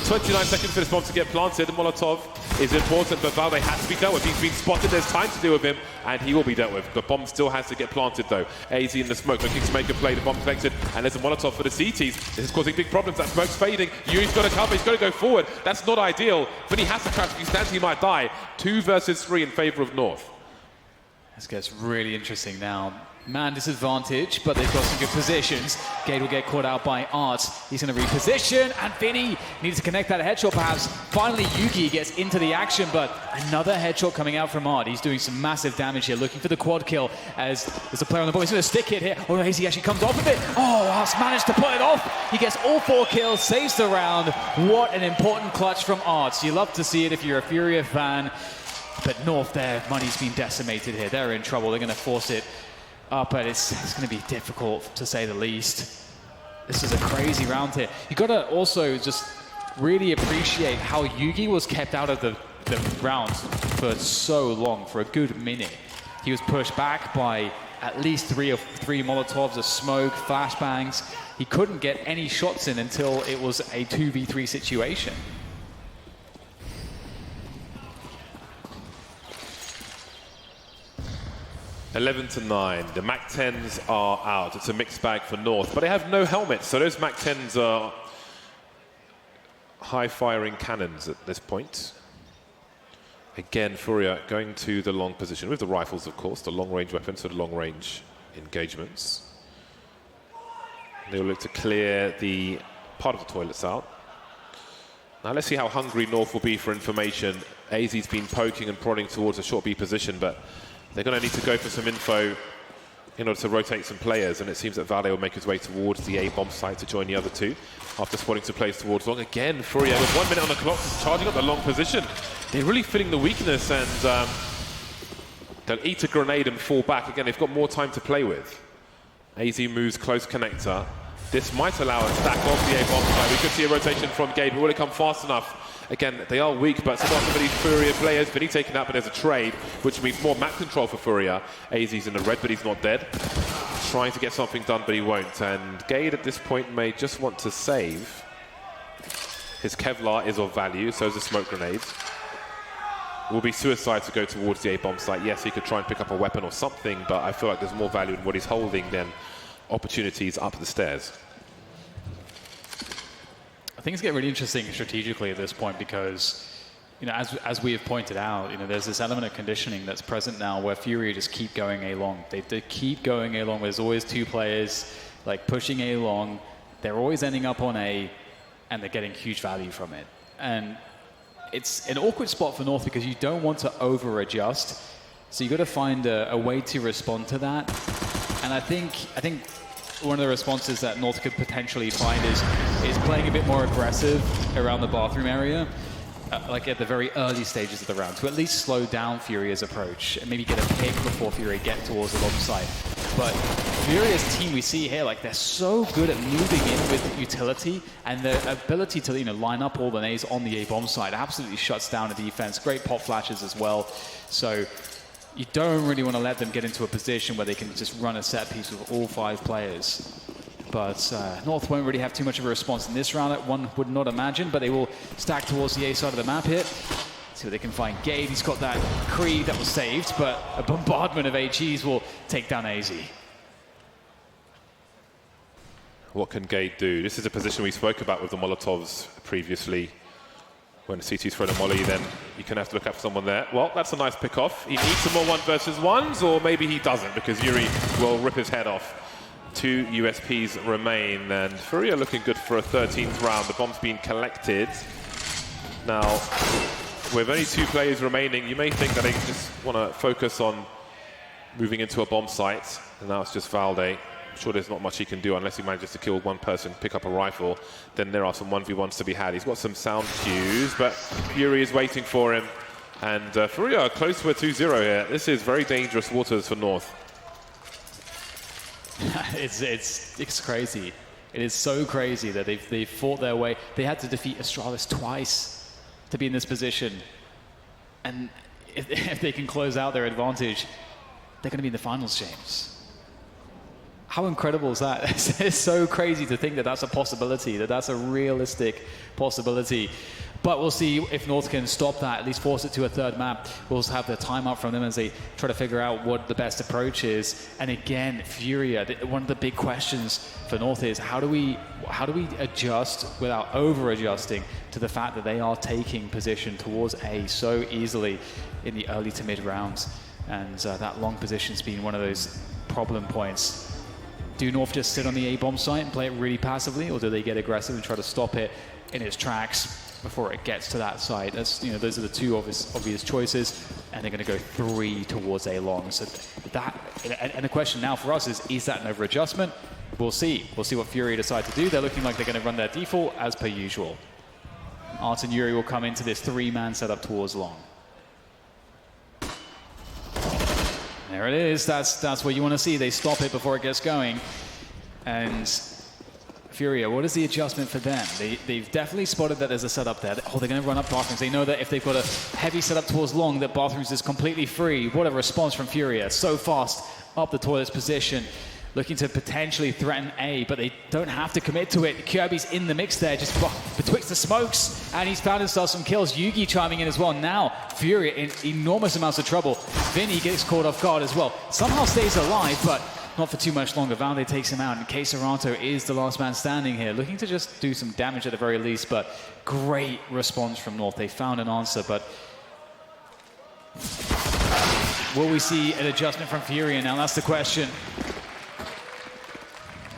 29 seconds for this bomb to get planted. The Molotov is important, but Valde has to be dealt with. He's been spotted, there's time to deal with him, and he will be dealt with. The bomb still has to get planted though. AZ in the smoke, looking to make a play. The bomb collected, and there's a Molotov for the CTs. This is causing big problems. That smoke's fading. Yuri's got to cover, he's got to go forward. That's not ideal. When he has to crash, if he stands, he might die. 2 versus 3 in favor of North. This gets really interesting now. Man disadvantage, but they've got some good positions. Gade will get caught out by Art. He's going to reposition, and Vinny needs to connect that headshot perhaps. Finally, Yugi gets into the action, but another headshot coming out from Art. He's doing some massive damage here, looking for the quad kill as there's a player on the ball. He's going to stick it here. Oh, he actually comes off of it. Oh, Art's managed to pull it off. He gets all 4 kills, saves the round. What an important clutch from Art. You love to see it if you're a FURIA fan. But North, their money's been decimated here. They're in trouble. They're going to force it but it's going to be difficult to say the least. This is a crazy round here. You got to also just really appreciate how Yugi was kept out of the round for so long, for a good minute. He was pushed back by at least three Molotovs, a smoke, flashbangs. He couldn't get any shots in until it was a 2v3 situation. (11-9). The MAC-10s are out. It's a mixed bag for North, but they have no helmets, so those MAC-10s are high-firing cannons at this point. Again, FURIA going to the long position with the rifles, of course, the long-range weapons for the long-range engagements. They'll look to clear the part of the toilets out. Now let's see how hungry North will be for information. AZ's been poking and prodding towards a short B position, but they're going to need to go for some info in order to rotate some players, and it seems that Vale will make his way towards the A bomb site to join the other two after spotting some players towards long. Again, FURIA with 1 minute on the clock, charging up the long position. They're really feeling the weakness, and they'll eat a grenade and fall back. Again, they've got more time to play with. AZ moves close connector. This might allow a stack off the A bomb site. We could see a rotation from Gabe, but will it come fast enough? Again, they are weak, but some of these FURIA players, Vinny taken out, but there's a trade, which means more map control for FURIA. AZ's in the red, but he's not dead. Trying to get something done, but he won't. And Gade at this point may just want to save. His Kevlar is of value, so is the smoke grenade. Will be suicide to go towards the A bomb site. Yes, he could try and pick up a weapon or something, but I feel like there's more value in what he's holding than opportunities up the stairs. Things get really interesting strategically at this point because, you know, as we have pointed out, you know, there's this element of conditioning that's present now where FURIA just keep going A long. They keep going A long. There's always two players like pushing A long. They're always ending up on A, and they're getting huge value from it. And it's an awkward spot for North because you don't want to over-adjust. So you've got to find a way to respond to that. And I think one of the responses that North could potentially find is playing a bit more aggressive around the bathroom area, like at the very early stages of the round, to at least slow down FURIA's approach and maybe get a pick before FURIA get towards the bomb site. But FURIA's team we see here, like they're so good at moving in with utility, and their ability to, you know, line up all the nades on the A bomb site absolutely shuts down the defense. Great pop flashes as well. So you don't really want to let them get into a position where they can just run a set piece with all 5 players. But North won't really have too much of a response in this round, one would not imagine, but they will stack towards the A side of the map here. See what they can find. Gabe, he's got that Creed that was saved, but a bombardment of HEs will take down AZ. What can Gabe do? This is a position we spoke about with the Molotovs previously. When CT's thrown a molly, then you can have to look out for someone there. Well, that's a nice pick off. He needs some more 1 versus 1s, or maybe he doesn't, because Yuri will rip his head off. 2 USPs remain, and FURIA looking good for a 13th round. The bomb's been collected. Now, with only 2 players remaining, you may think that they just want to focus on moving into a bomb site, and now it's just Valde. I'm sure there's not much he can do unless he manages to kill 1 person, pick up a rifle. Then there are some 1v1s to be had. He's got some sound cues, but Yuri is waiting for him. And FURIA are close to a 2-0 here. This is very dangerous waters for North. It's crazy. It is so crazy that they've fought their way. They had to defeat Astralis twice to be in this position. And if they can close out their advantage, they're going to be in the finals, James. How incredible is that? It's so crazy to think that that's a possibility, that that's a realistic possibility. But we'll see if North can stop that, at least force it to a 3rd map. We'll have the timeout from them as they try to figure out what the best approach is. And again, FURIA, one of the big questions for North is how do we adjust without over-adjusting to the fact that they are taking position towards A so easily in the early to mid rounds. And that long position's been one of those problem points. Do North just sit on the A bomb site and play it really passively, or do they get aggressive and try to stop it in its tracks before it gets to that site? That's, you know, those are the 2 obvious choices, and they're going to go 3 towards A long. So that, and the question now for us is that an over adjustment? We'll see. We'll see what FURIA decide to do. They're looking like they're going to run their default as per usual. Art and Yuri will come into this 3-man setup towards long. There it is. That's what you want to see. They stop it before it gets going. And FURIA, what is the adjustment for them? They've definitely spotted that there's a setup there. Oh, they're going to run up bathrooms. They know that if they've got a heavy setup towards long, that bathrooms is completely free. What a response from FURIA. So fast up the toilet's position, looking to potentially threaten A, but they don't have to commit to it. Kirby's in the mix there, just betwixt the smokes, and he's found himself some kills. Yugi chiming in as well. Now, FURIA in enormous amounts of trouble. Vinny gets caught off guard as well. Somehow stays alive, but not for too much longer. Valde takes him out, and Queserato is the last man standing here, looking to just do some damage at the very least, but great response from North. They found an answer, but will we see an adjustment from FURIA now? That's the question.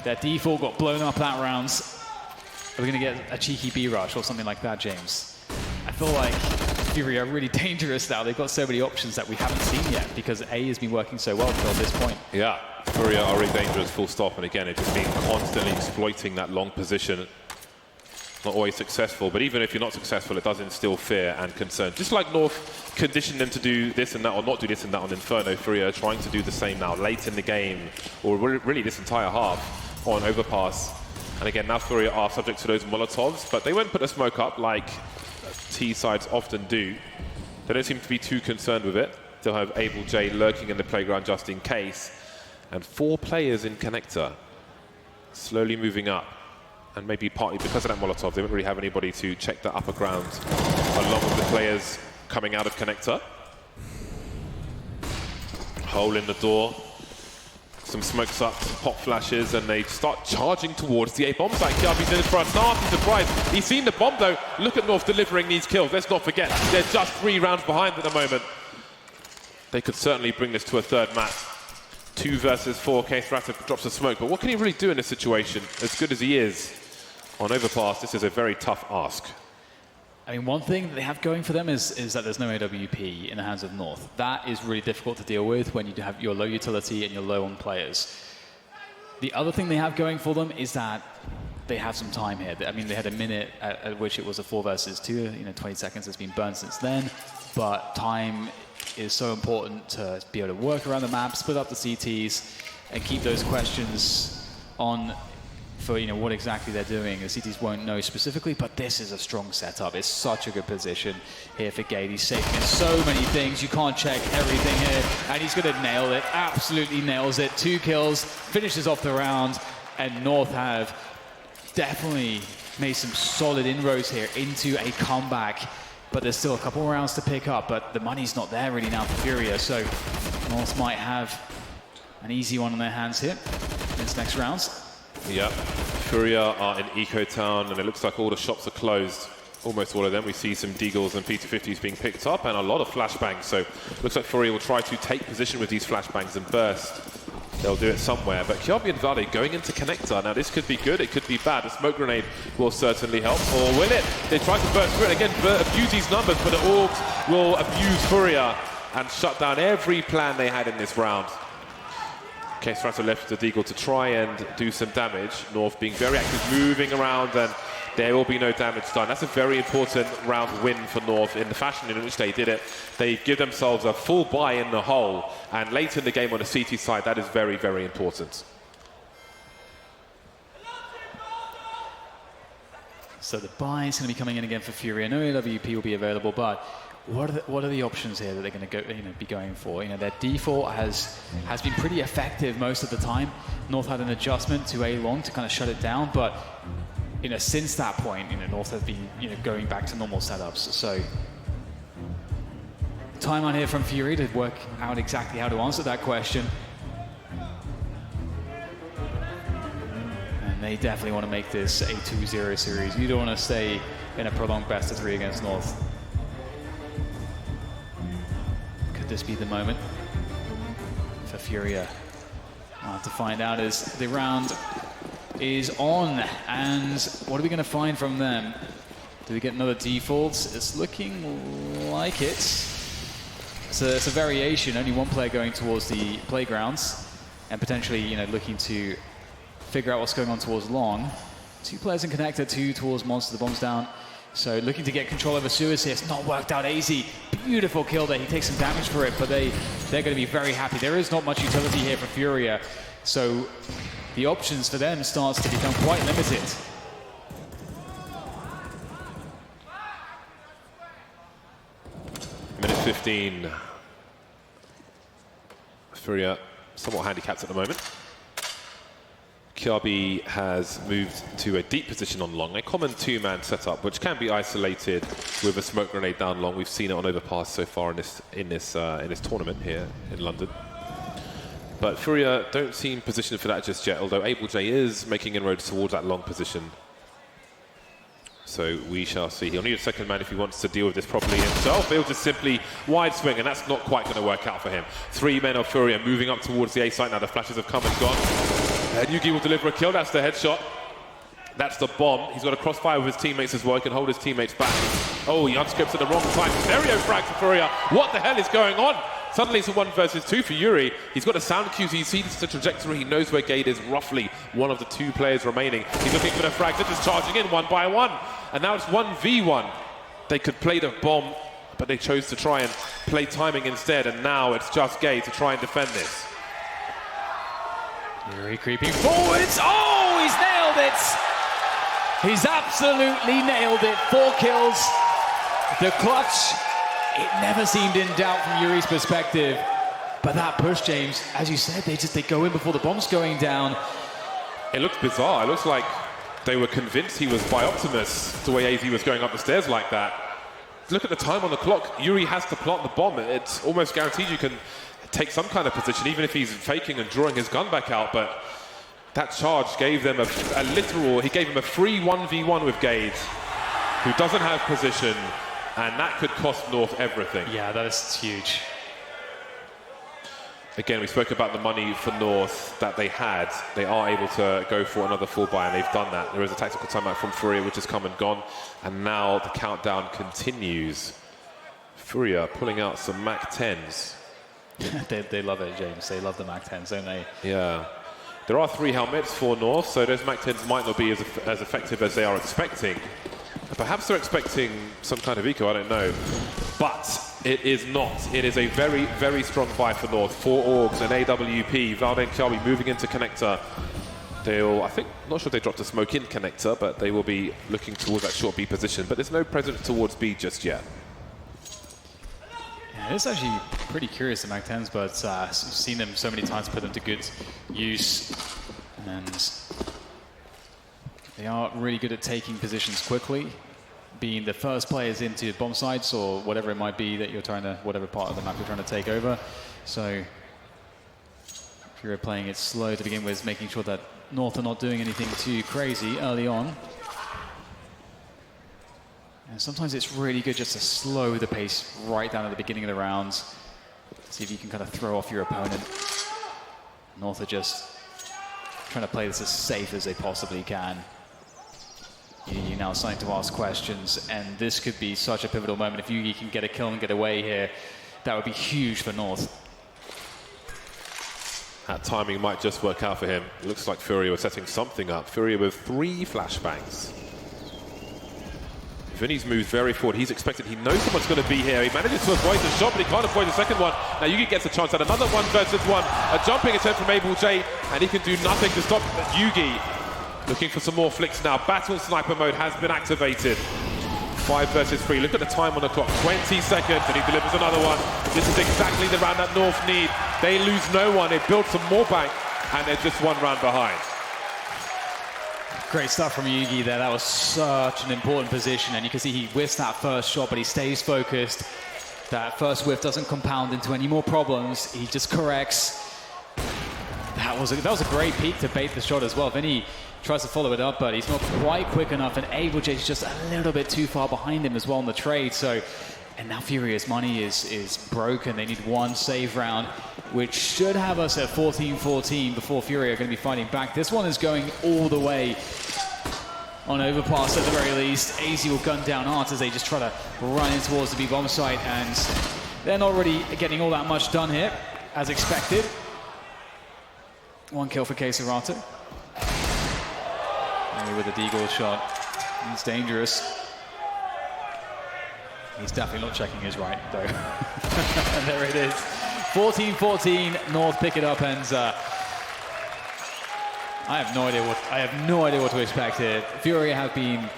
Their default got blown up that round. Are we going to get a cheeky B rush or something like that, James? I feel like FURIA are really dangerous now. They've got so many options that we haven't seen yet because A has been working so well until this point. Yeah, FURIA are really dangerous, full stop. And again, it's just been constantly exploiting that long position. Not always successful, but even if you're not successful, it does instill fear and concern. Just like North conditioned them to do this and that, or not do this and that on Inferno, FURIA are trying to do the same now, late in the game, or really this entire half on Overpass. And again, now FURIA are subject to those Molotovs, but they won't put a smoke up like T sides often do. They don't seem to be too concerned with it. They'll have Able J lurking in the playground just in case. And 4 players in Connector, slowly moving up. And maybe partly because of that Molotov, they won't really have anybody to check the upper ground along with the players coming out of Connector. Hole in the door. Some smokes up, some pop flashes, and they start charging towards the A bomb site. Kirby's in front, nasty surprise. He's seen the bomb though. Look at North delivering these kills. Let's not forget, they're just 3 rounds behind at the moment. They could certainly bring this to a third match. 2 versus 4, Queserato drops a smoke, but what can he really do in this situation? As good as he is on Overpass, this is a very tough ask. I mean, one thing that they have going for them is that there's no AWP in the hands of North. That is really difficult to deal with when you have your low utility and you're low on players. The other thing they have going for them is that they have some time here. I mean, they had a minute at which it was a 4 versus 2. You know, 20 seconds has been burned since then. But time is so important to be able to work around the map, split up the CTs, and keep those questions on for what exactly they're doing. The CTs won't know specifically, but this is a strong setup. It's such a good position here for Gade. He's saving in so many things. You can't check everything here, and he's going to nail it. Absolutely nails it. 2 kills, finishes off the round, and North have definitely made some solid inroads here into a comeback. But there's still a couple more rounds to pick up, but the money's not there really now for FURIA, so North might have an easy one on their hands here in this next round. Yeah, FURIA are in Eco Town, and it looks like all the shops are closed. Almost all of them. We see some Deagles and P250s being picked up, and a lot of flashbangs. So looks like FURIA will try to take position with these flashbangs and burst. They'll do it somewhere. But Kirby and Valde going into Connector. Now this could be good, it could be bad. A smoke grenade will certainly help. Or will it? They try to burst through it. Again, abuse these numbers, but the Orcs will abuse FURIA and shut down every plan they had in this round. Queserato left the Deagle to try and do some damage. North being very active, moving around, and there will be no damage done. That's a very important round win for North in the fashion in which they did it. They give themselves a full buy in the hole, and late in the game on the CT side, that is very, very important. So the buy is going to be coming in again for FURIA. No AWP will be available, but what are the options here that they're going to be going for? Their default has been pretty effective most of the time. North had an adjustment to A long to kind of shut it down, but since that point, North have been going back to normal setups. So time on here from FURIA to work out exactly how to answer that question. And they definitely want to make this a 2-0 series. You don't want to stay in a prolonged best of 3 against North. Could this be the moment for FURIA? I'll have to find out as the round is on. And what are we going to find from them? Do we get another default? It's looking like it. So it's a variation, only one player going towards the playgrounds and potentially, looking to figure out what's going on towards long. 2 players in connector, 2 towards monster. The bomb's down. So looking to get control over Suez here. It's not worked out. AZ, beautiful kill there. He takes some damage for it, but they're going to be very happy. There is not much utility here for FURIA, so the options for them starts to become quite limited. Minute 15. FURIA somewhat handicapped at the moment. Kiabi has moved to a deep position on long, a common two-man setup, which can be isolated with a smoke grenade down long. We've seen it on Overpass so far in this tournament here in London. But FURIA don't seem positioned for that just yet, although AbleJ is making inroads towards that long position. So we shall see. He'll need a second man if he wants to deal with this properly himself. He'll just simply wide swing, and that's not quite going to work out for him. 3 men of FURIA moving up towards the A site now. The flashes have come and gone. And Yugi will deliver a kill. That's the headshot. That's the bomb. He's got a crossfire with his teammates as well. He can hold his teammates back. Oh, he unscopes at the wrong time. Stereo frag for FURIA. What the hell is going on? Suddenly it's a 1 versus 2 for Yuri. He's got a sound cue, so he sees the trajectory. He knows where Gade is, roughly one of the 2 players remaining. He's looking for the frags. They're just charging in 1 by 1. And now it's 1v1. They could play the bomb, but they chose to try and play timing instead. And now it's just Gade to try and defend this. Yuri creeping forwards. Oh, he's nailed it. He's absolutely nailed it. 4 kills. The clutch. It never seemed in doubt from Yuri's perspective. But that push, James, as you said, they go in before the bomb's going down. It looks bizarre. It looks like they were convinced he was by Optimus, the way AZ was going up the stairs like that. Look at the time on the clock. Yuri has to plant the bomb. It's almost guaranteed you can take some kind of position, even if he's faking and drawing his gun back out. But that charge gave them he gave him a free 1v1 with Gade, who doesn't have position. And that could cost North everything. Yeah, that is huge. Again, we spoke about the money for North that they had. They are able to go for another full buy, and they've done that. There is a tactical timeout from FURIA, which has come and gone. And now the countdown continues. FURIA pulling out some Mac 10s. they love it, James. They love the Mac 10s, don't they? Yeah. There are 3 helmets for North, so those Mac 10s might not be as effective as they are expecting. Perhaps they're expecting some kind of eco, I don't know. But it is not. It is a very, very strong buy for North. 4 Orgs, an AWP, Valde and Kiabi moving into connector. Not sure if they dropped a smoke in connector, but they will be looking towards that short B position. But there's no presence towards B just yet. Yeah, it's actually pretty curious, the Mac 10s, but I've seen them so many times, put them to good use. And they are really good at taking positions quickly, being the first players into bomb sites or whatever it might be that you're trying to, whatever part of the map you're trying to take over. So if you're playing it slow to begin with, making sure that North are not doing anything too crazy early on. And sometimes it's really good just to slow the pace right down at the beginning of the rounds. See if you can kind of throw off your opponent. North are just trying to play this as safe as they possibly can. Yugi now starting to ask questions, and this could be such a pivotal moment. If Yugi can get a kill and get away here, that would be huge for North. That timing might just work out for him. It looks like FURIA was setting something up. FURIA with 3 flashbangs. Vinny's moved very forward. He's expected. He knows someone's going to be here. He manages to avoid the shot, but he can't avoid the second one. Now Yugi gets a chance at another 1 versus 1. A jumping attempt from AbleJ, and he can do nothing to stop Yugi. Looking for some more flicks now. Battle sniper mode has been activated. 5 versus 3. Look at the time on the clock. 20 seconds, and he delivers another one. This is exactly the round that North need. They lose no one. They build some more back, and they're just 1 round behind. Great stuff from Yugi there. That was such an important position, and you can see he whiffs that first shot, but he stays focused. That first whiff doesn't compound into any more problems. He just corrects. That was a great peek to bait the shot as well. Vinny tries to follow it up, but he's not quite quick enough, and AbleJ is just a little bit too far behind him as well in the trade. So, and now FURIA's money is broken. They need 1 save round, which should have us at 14-14 before FURIA are going to be fighting back. This one is going all the way on Overpass at the very least. AZ will gun down Art as they just try to run in towards the B-bomb site, and they're not really getting all that much done here, as expected. 1 kill for Keserato. With a deagle shot. It's dangerous. He's definitely not checking his right, though. And there it is. 14-14, North pick it up, and I have no idea what to expect here. FURIA have been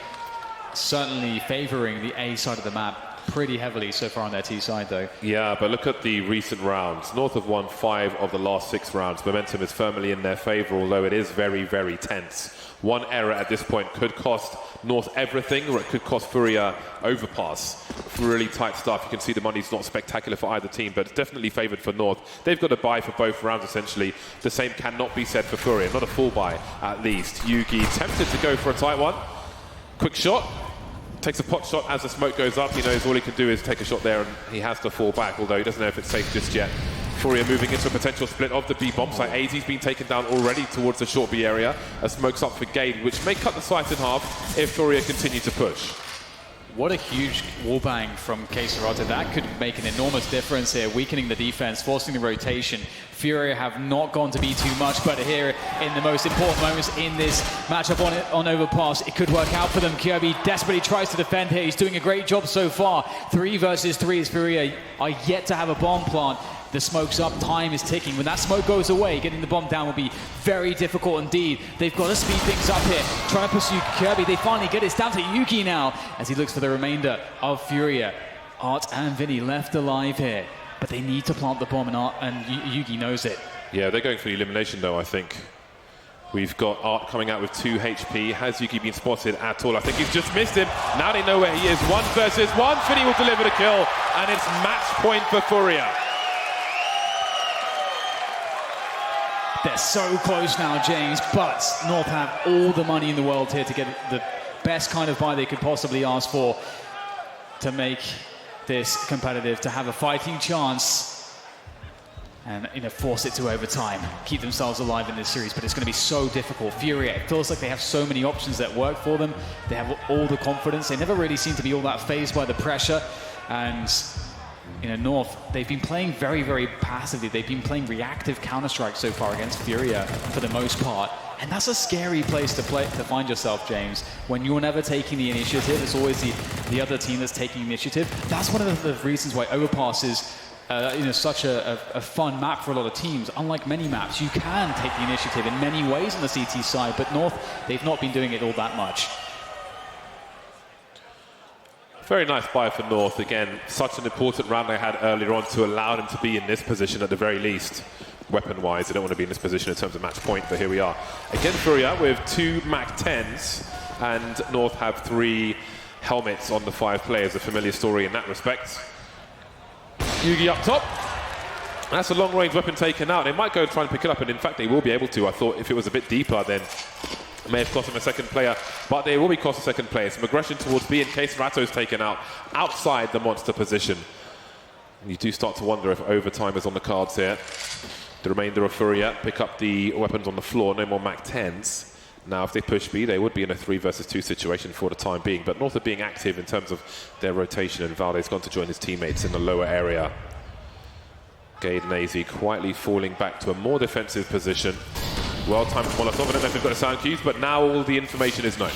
certainly favoring the A side of the map pretty heavily so far on their T side, though. Yeah, but look at the recent rounds. North have won 5 of the last 6 rounds. Momentum is firmly in their favor, although it is very, very tense. One error at this point could cost North everything, or it could cost FURIA Overpass. Really tight stuff. You can see the money's not spectacular for either team, but it's definitely favored for North. They've got a buy for both rounds, essentially. The same cannot be said for FURIA. Not a full buy, at least. Yugi tempted to go for a tight one. Quick shot. Takes a pot shot as the smoke goes up. He knows all he can do is take a shot there, and he has to fall back, although he doesn't know if it's safe just yet. FURIA moving into a potential split of the B bomb site. AZ's been taken down already towards the short B area. A smoke's up for Gade, which may cut the site in half if FURIA continue to push. What a huge wallbang from K-Serata. That could make an enormous difference here, weakening the defense, forcing the rotation. FURIA have not gone to be too much, but here in the most important moments in this matchup on Overpass, it could work out for them. Kirby desperately tries to defend here. He's doing a great job so far. 3 versus 3 as FURIA are yet to have a bomb plant. The smoke's up, time is ticking. When that smoke goes away, getting the bomb down will be very difficult indeed. They've got to speed things up here, trying to pursue Kirby. They finally get it. It's down to Yugi now as he looks for the remainder of FURIA. Art and Vinny left alive here, but they need to plant the bomb, and Yugi knows it. Yeah, they're going for the elimination though, I think. We've got Art coming out with 2 HP. Has Yugi been spotted at all? I think he's just missed him. Now they know where he is. 1 versus 1. Vinny will deliver the kill, and it's match point for FURIA. They're so close now, James, but North have all the money in the world here to get the best kind of buy they could possibly ask for to make this competitive, to have a fighting chance and force it to overtime, keep themselves alive in this series. But it's going to be so difficult. FURIA, it feels like they have so many options that work for them. They have all the confidence. They never really seem to be all that fazed by the pressure. And North, they've been playing very, very passively. They've been playing reactive Counter-Strike so far against FURIA for the most part. And that's a scary place to find yourself, James. When you're never taking the initiative, it's always the other team that's taking initiative. That's one of the reasons why Overpass is such a fun map for a lot of teams. Unlike many maps, you can take the initiative in many ways on the CT side, but North, they've not been doing it all that much. Very nice buy for North. Again, such an important round they had earlier on to allow them to be in this position at the very least. Weapon-wise, they don't want to be in this position in terms of match point, but here we are. Again, FURIA with 2 Mac 10s, and North have 3 helmets on the 5 players. A familiar story in that respect. Yugi up top. That's a long-range weapon taken out. They might go try and pick it up, and in fact, they will be able to. I thought if it was a bit deeper, then it may have cost him a second player, but they will be cost a second player. Some aggression towards B in case Rato's taken out outside the monster position. And you do start to wonder if overtime is on the cards here. The remainder of FURIA pick up the weapons on the floor, no more Mac 10s. Now, if they push B, they would be in a 3 versus 2 situation for the time being, but North are being active in terms of their rotation, and Valde's gone to join his teammates in the lower area. Gade and AZ quietly falling back to a more defensive position. Well-timed Molotov. I don't know if they've got the sound cues, but now all the information is known.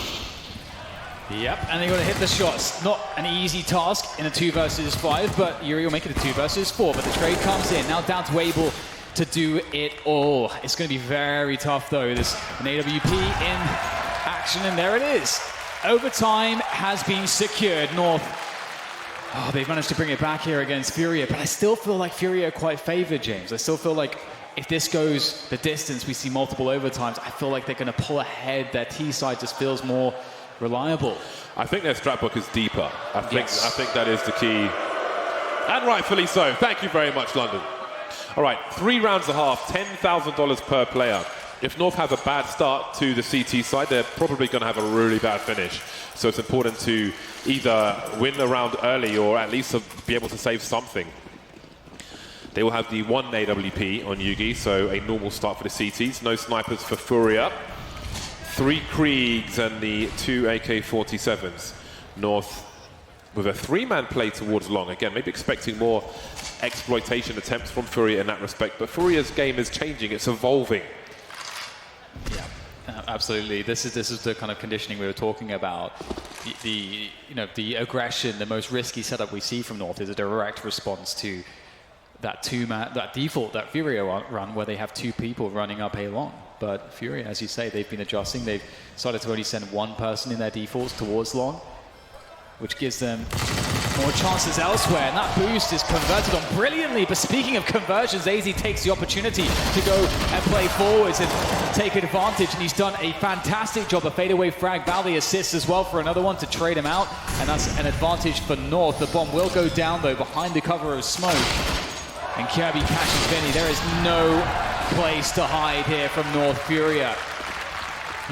Yep, and they've got to hit the shots. Not an easy task in a 2 versus 5, but Yuri will make it a 2 versus 4. But the trade comes in. Now down to Abel to do it all. It's going to be very tough, though. There's an AWP in action, and there it is. Overtime has been secured. North, they've managed to bring it back here against FURIA, but I still feel like FURIA are quite favored, James. I still feel like if this goes the distance, we see multiple overtimes, I feel like they're going to pull ahead. Their T side just feels more reliable. I think their strat book is deeper. I think that is the key. And rightfully so. Thank you very much, London. All right, 3 rounds and a half, $10,000 per player. If North have a bad start to the CT side, they're probably going to have a really bad finish. So it's important to either win the round early or at least be able to save something. They will have the 1 AWP on Yugi, so a normal start for the CTs. No snipers for FURIA. 3 Kriegs and the 2 AK-47s. North with a 3-man play towards long. Again, maybe expecting more exploitation attempts from FURIA in that respect, but FURIA's game is changing, it's evolving. Yeah, Absolutely. This is the kind of conditioning we were talking about. The the aggression, the most risky setup we see from North is a direct response to that default, that FURIA run where they have 2 people running up A long. But FURIA, as you say, they've been adjusting. They've started to only send 1 person in their defaults towards long, which gives them more chances elsewhere, and that boost is converted on brilliantly. But speaking of conversions, AZ takes the opportunity to go and play forwards and take advantage, and he's done a fantastic job. A fadeaway frag. Valde assists as well for another one to trade him out, and that's an advantage for North. The bomb will go down, though, behind the cover of smoke, and Kirby catches Vinny. There is no place to hide here from North. FURIA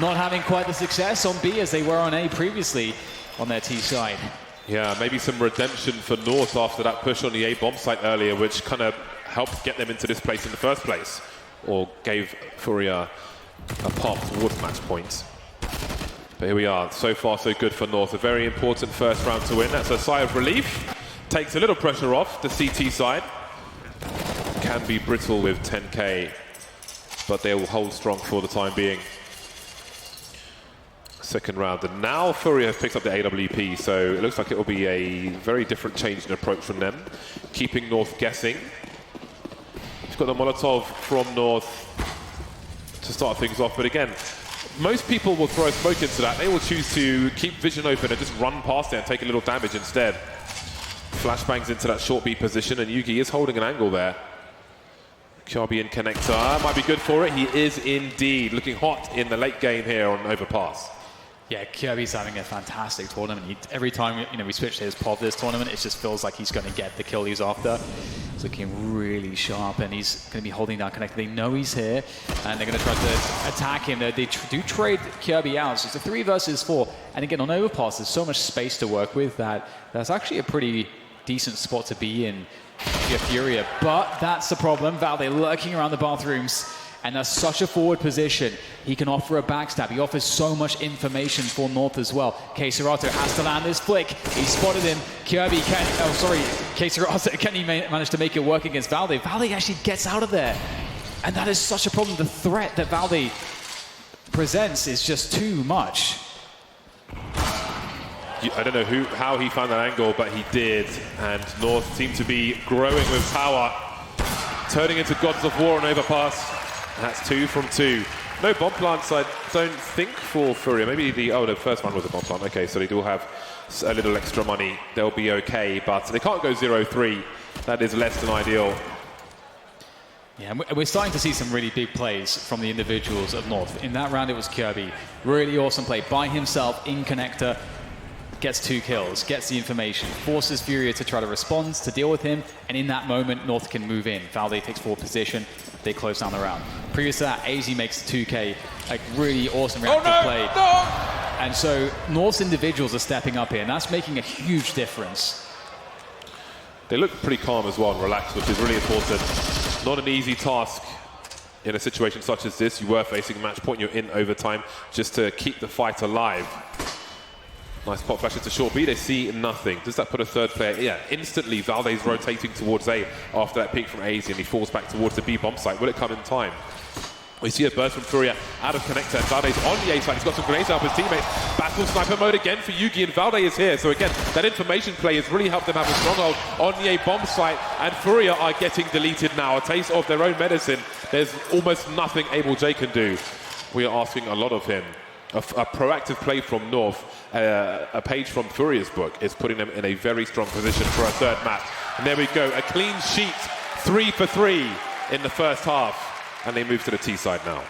not having quite the success on B as they were on A previously on their T side. Yeah, maybe some redemption for North after that push on the A bomb site earlier, which kind of helped get them into this place in the first place, or gave FURIA a pop towards match points. But here we are. So far, so good for North. A very important first round to win. That's a sigh of relief. Takes a little pressure off the CT side. Can be brittle with 10K, but they will hold strong for the time being. Second round, and now FURIA have picked up the AWP, so it looks like it will be a very different change in approach from them, keeping North guessing. He's got the Molotov from North to start things off, but again, most people will throw smoke into that. They will choose to keep vision open and just run past it and take a little damage instead. Flashbangs into that short B position, and Yugi is holding an angle there. Kirby in connector, might be good for it. He is indeed looking hot in the late game here on Overpass. Yeah, Kirby's having a fantastic tournament. Every time we switch to his pod this tournament, it just feels like he's going to get the kill he's after. He's looking really sharp, and he's going to be holding down connector. They know he's here, and they're going to try to attack him. They do trade Kirby out, so it's a 3 versus 4. And again, on Overpass, there's so much space to work with that that's actually a pretty decent spot to be in if you're FURIA. But that's the problem. Valde lurking around the bathrooms, and that's such a forward position. He can offer a backstab. He offers so much information for North as well. K-Serato has to land this flick. He spotted him. Kirby can, K-Serato, can he manage to make it work against Valde? Valde actually gets out of there. And that is such a problem. The threat that Valde presents is just too much. I don't know how he found that angle, but he did. And North seemed to be growing with power, turning into gods of war on Overpass. That's 2 from 2. No bomb plants, I don't think, for FURIA. Maybe the first one was a bomb plant. Okay, so they do have a little extra money. They'll be okay, but they can't go 0-3. That is less than ideal. Yeah, and we're starting to see some really big plays from the individuals of North. In that round, it was Kirby. Really awesome play by himself in connector. Gets 2 kills, gets the information, forces FURIA to try to respond, to deal with him, and in that moment, North can move in. Valde takes forward position, they close down the round. Previous to that, AZ makes 2K, like really awesome reactive play. No! And so North's individuals are stepping up here, and that's making a huge difference. They look pretty calm as well and relaxed, which is really important. Not an easy task in a situation such as this. You were facing match point, you're in overtime, just to keep the fight alive. Nice pop flash into short B, they see nothing. Does that put a third player? Yeah, instantly Valde's rotating towards A after that peek from AZ, and he falls back towards the B bomb site. Will it come in time? We see a burst from FURIA out of connector, and Valde's on the A side. He's got some grenades to help his teammates. Battle sniper mode again for Yugi, and Valde is here. So again, that information play has really helped them have a stronghold on the A bomb site, and FURIA are getting deleted now. A taste of their own medicine. There's almost nothing Able J can do. We are asking a lot of him. A proactive play from North, a page from FURIA's book, is putting them in a very strong position for a third match. And there we go, a clean sheet, 3 for 3 in the first half, and they move to the T side now.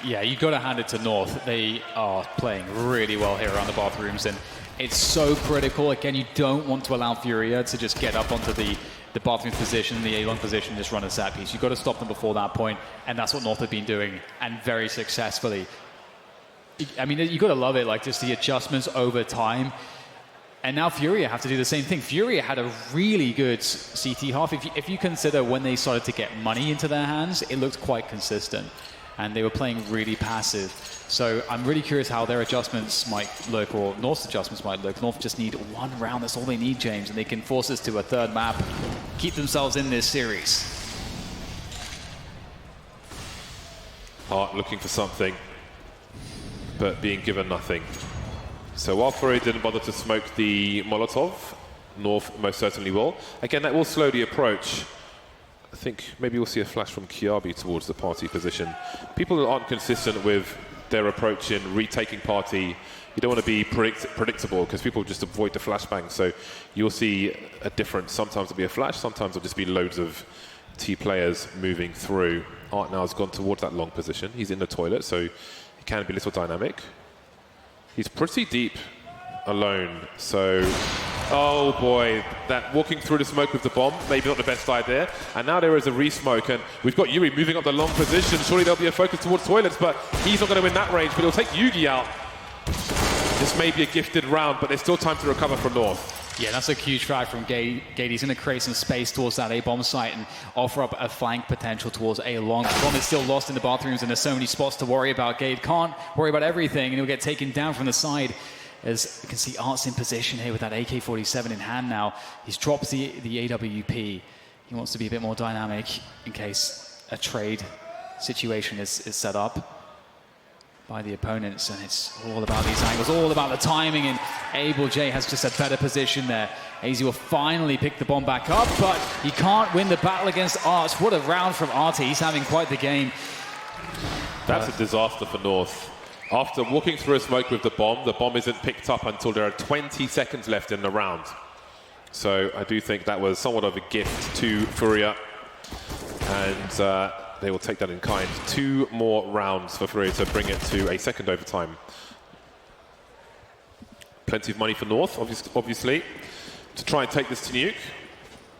Yeah, you've got to hand it to North. They are playing really well here around the bathrooms, and it's so critical. Again, you don't want to allow FURIA to just get up onto the bathroom position, the A-long position, just run a sat piece. You've got to stop them before that point, and that's what North have been doing, and very successfully. I mean, you got to love it, like just the adjustments over time. And now FURIA have to do the same thing. FURIA had a really good CT half. If you consider when they started to get money into their hands, it looked quite consistent. And they were playing really passive. So I'm really curious how their adjustments might look, or North's adjustments might look. North just need 1 round. That's all they need, James. And they can force us to a third map, keep themselves in this series. Hart looking for something. but being given nothing. So while FURIA didn't bother to smoke the Molotov, North most certainly will. Again, that will slow the approach. I think maybe we'll see a flash from Kiabi towards the party position. People aren't consistent with their approach in retaking party. You don't want to be predictable because people just avoid the flashbang. So you'll see a difference. Sometimes it'll be a flash, sometimes it'll just be loads of T players moving through. Art now has gone towards that long position. He's in the toilet, so he can be a little dynamic. He's pretty deep alone, so oh boy, that walking through the smoke with the bomb, maybe not the best idea. And now there is a re-smoke, and we've got Yuri moving up the long position. Surely there'll be a focus towards toilets, but he's not going to win that range, but he'll take Yugi out. This may be a gifted round, but there's still time to recover from North. Yeah, that's a huge frag from Gade. He's going to create some space towards that A-bomb site and offer up a flank potential towards A long. The bomb is still lost in the bathrooms, and there's so many spots to worry about. Gade can't worry about everything, and he'll get taken down from the side. As you can see, Art's in position here with that AK-47 in hand now. He's dropped the AWP. He wants to be a bit more dynamic in case a trade situation is set up by the opponents, and it's all about these angles, all about the timing, and Abel J has just a better position there. AZ will finally pick the bomb back up, but he can't win the battle against Art. What a round from Art. He's having quite the game. That's a disaster for North. After walking through a smoke with the bomb isn't picked up until there are 20 seconds left in the round. So I do think that was somewhat of a gift to FURIA, and they will take that in kind. 2 more rounds for FURIA to bring it to a second overtime. Plenty of money for North, obviously, to try and take this to nuke.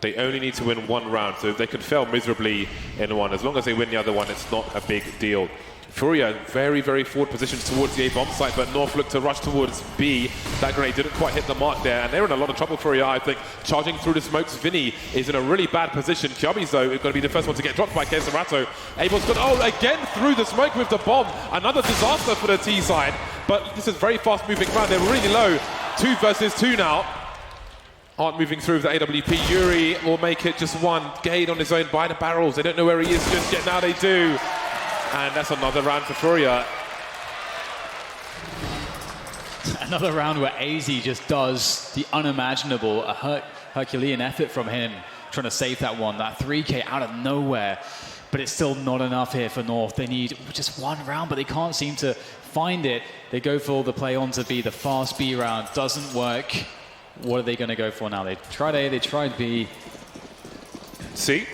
They only need to win 1 round, so they could fail miserably in one. As long as they win the other one, it's not a big deal. FURIA very, very forward positions towards the A-bomb site, but North looked to rush towards B. That grenade didn't quite hit the mark there, and they're in a lot of trouble, FURIA, I think. Charging through the smokes, Vinny is in a really bad position. Kiabi's, though, is going to be the first one to get dropped by Kesarato. Abel's good. Oh, again through the smoke with the bomb. Another disaster for the T side, but this is very fast-moving round. They're really low. 2 versus 2 now. Aren't moving through with the AWP. Yuri will make it just 1. Gade on his own by the barrels. They don't know where he is just yet. Now they do. And that's another round for FURIA. Another round where AZ just does the unimaginable, a Herculean effort from him, trying to save that one, that 3K out of nowhere. But it's still not enough here for North. They need just 1 round, but they can't seem to find it. They go for the play on to B, the fast B round. Doesn't work. What are they going to go for now? They tried A, they tried B. C.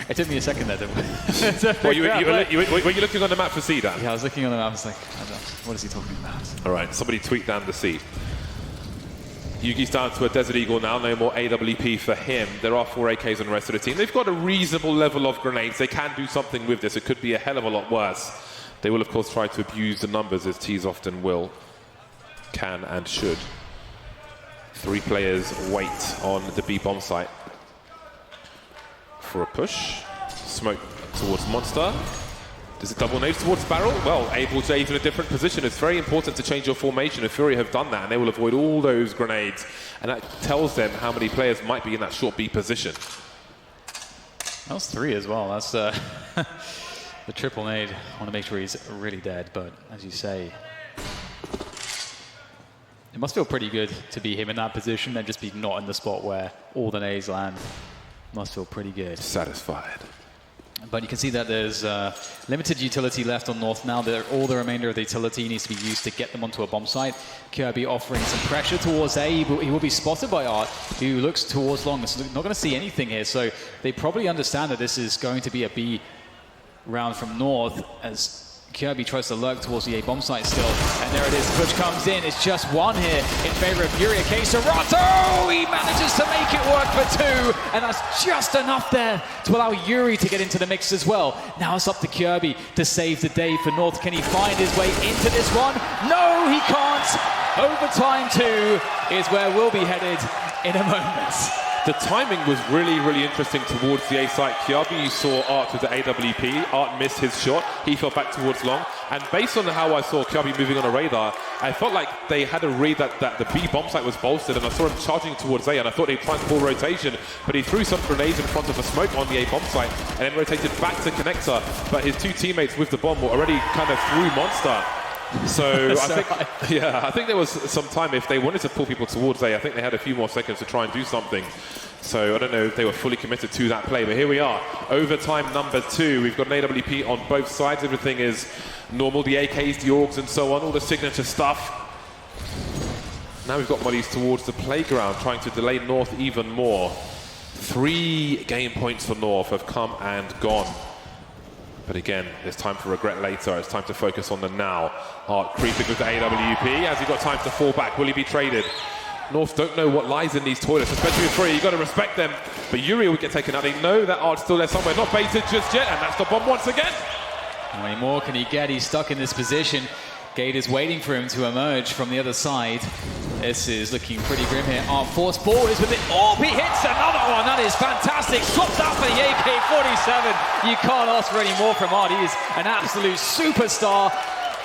It took me a second there. Were you looking on the map for C, Dan? Yeah, I was looking on the map. I was like, what is he talking about? All right, somebody tweet down the C. Yugi's down to a Desert Eagle now. No more AWP for him. There are 4 AKs on the rest of the team. They've got a reasonable level of grenades. They can do something with this. It could be a hell of a lot worse. They will, of course, try to abuse the numbers, as T's often will, can and should. 3 players wait on the B bomb site for a push. Smoke towards Monster. Does it double nades towards Barrel? Well, Abel J's in a different position. It's very important to change your formation, and FURIA have done that, and they will avoid all those grenades. And that tells them how many players might be in that short B position. That was 3 as well. That's the triple nade. I want to make sure he's really dead, but as you say, it must feel pretty good to be him in that position and just be not in the spot where all the nades land. Must feel pretty good. Satisfied. But you can see that there's limited utility left on North now. All the remainder of the utility needs to be used to get them onto a bomb site. Kirby offering some pressure towards A, but he will be spotted by Art, who looks towards long. So not going to see anything here. So they probably understand that this is going to be a B round from North, as Kirby tries to lurk towards the A bomb site still. And there it is. Push comes in. It's just 1 here in favor of FURIA. Kesarato! He manages to make it work for 2. And that's just enough there to allow Yuri to get into the mix as well. Now it's up to Kirby to save the day for North. Can he find his way into this one? No, he can't. Overtime 2 is where we'll be headed in a moment. The timing was really, really interesting towards the A site. Kiabi, you saw Art with the AWP. Art missed his shot. He fell back towards long. And based on how I saw Kiabi moving on a radar, I felt like they had a read that the B bomb site was bolstered, and I saw him charging towards A, and I thought they'd try and full rotation, but he threw some grenades in front of the smoke on the A bomb site, and then rotated back to connector, but his two teammates with the bomb were already kind of through monster. So I think there was some time. If they wanted to pull people towards A, I think they had a few more seconds to try and do something. So I don't know if they were fully committed to that play, but here we are. Overtime number 2. We've got an AWP on both sides. Everything is normal. The AKs, the AUGs, and so on. All the signature stuff. Now we've got mollies towards the playground, trying to delay North even more. 3 game points for North have come and gone. But again, it's time for regret later. It's time to focus on the now. Art creeping with the AWP. Has he got time to fall back? Will he be traded? North don't know what lies in these toilets, especially with FURIA. You've got to respect them. But Yuri will get taken out. They know that Art's still there somewhere. Not baited just yet, and that's the bomb once again. How many more can he get? He's stuck in this position. Gate is waiting for him to emerge from the other side. This is looking pretty grim here. Art forced forwards with it. Oh, he hits another one. That is fantastic. Swaps out for the AK-47. You can't ask for any more from Art. He is an absolute superstar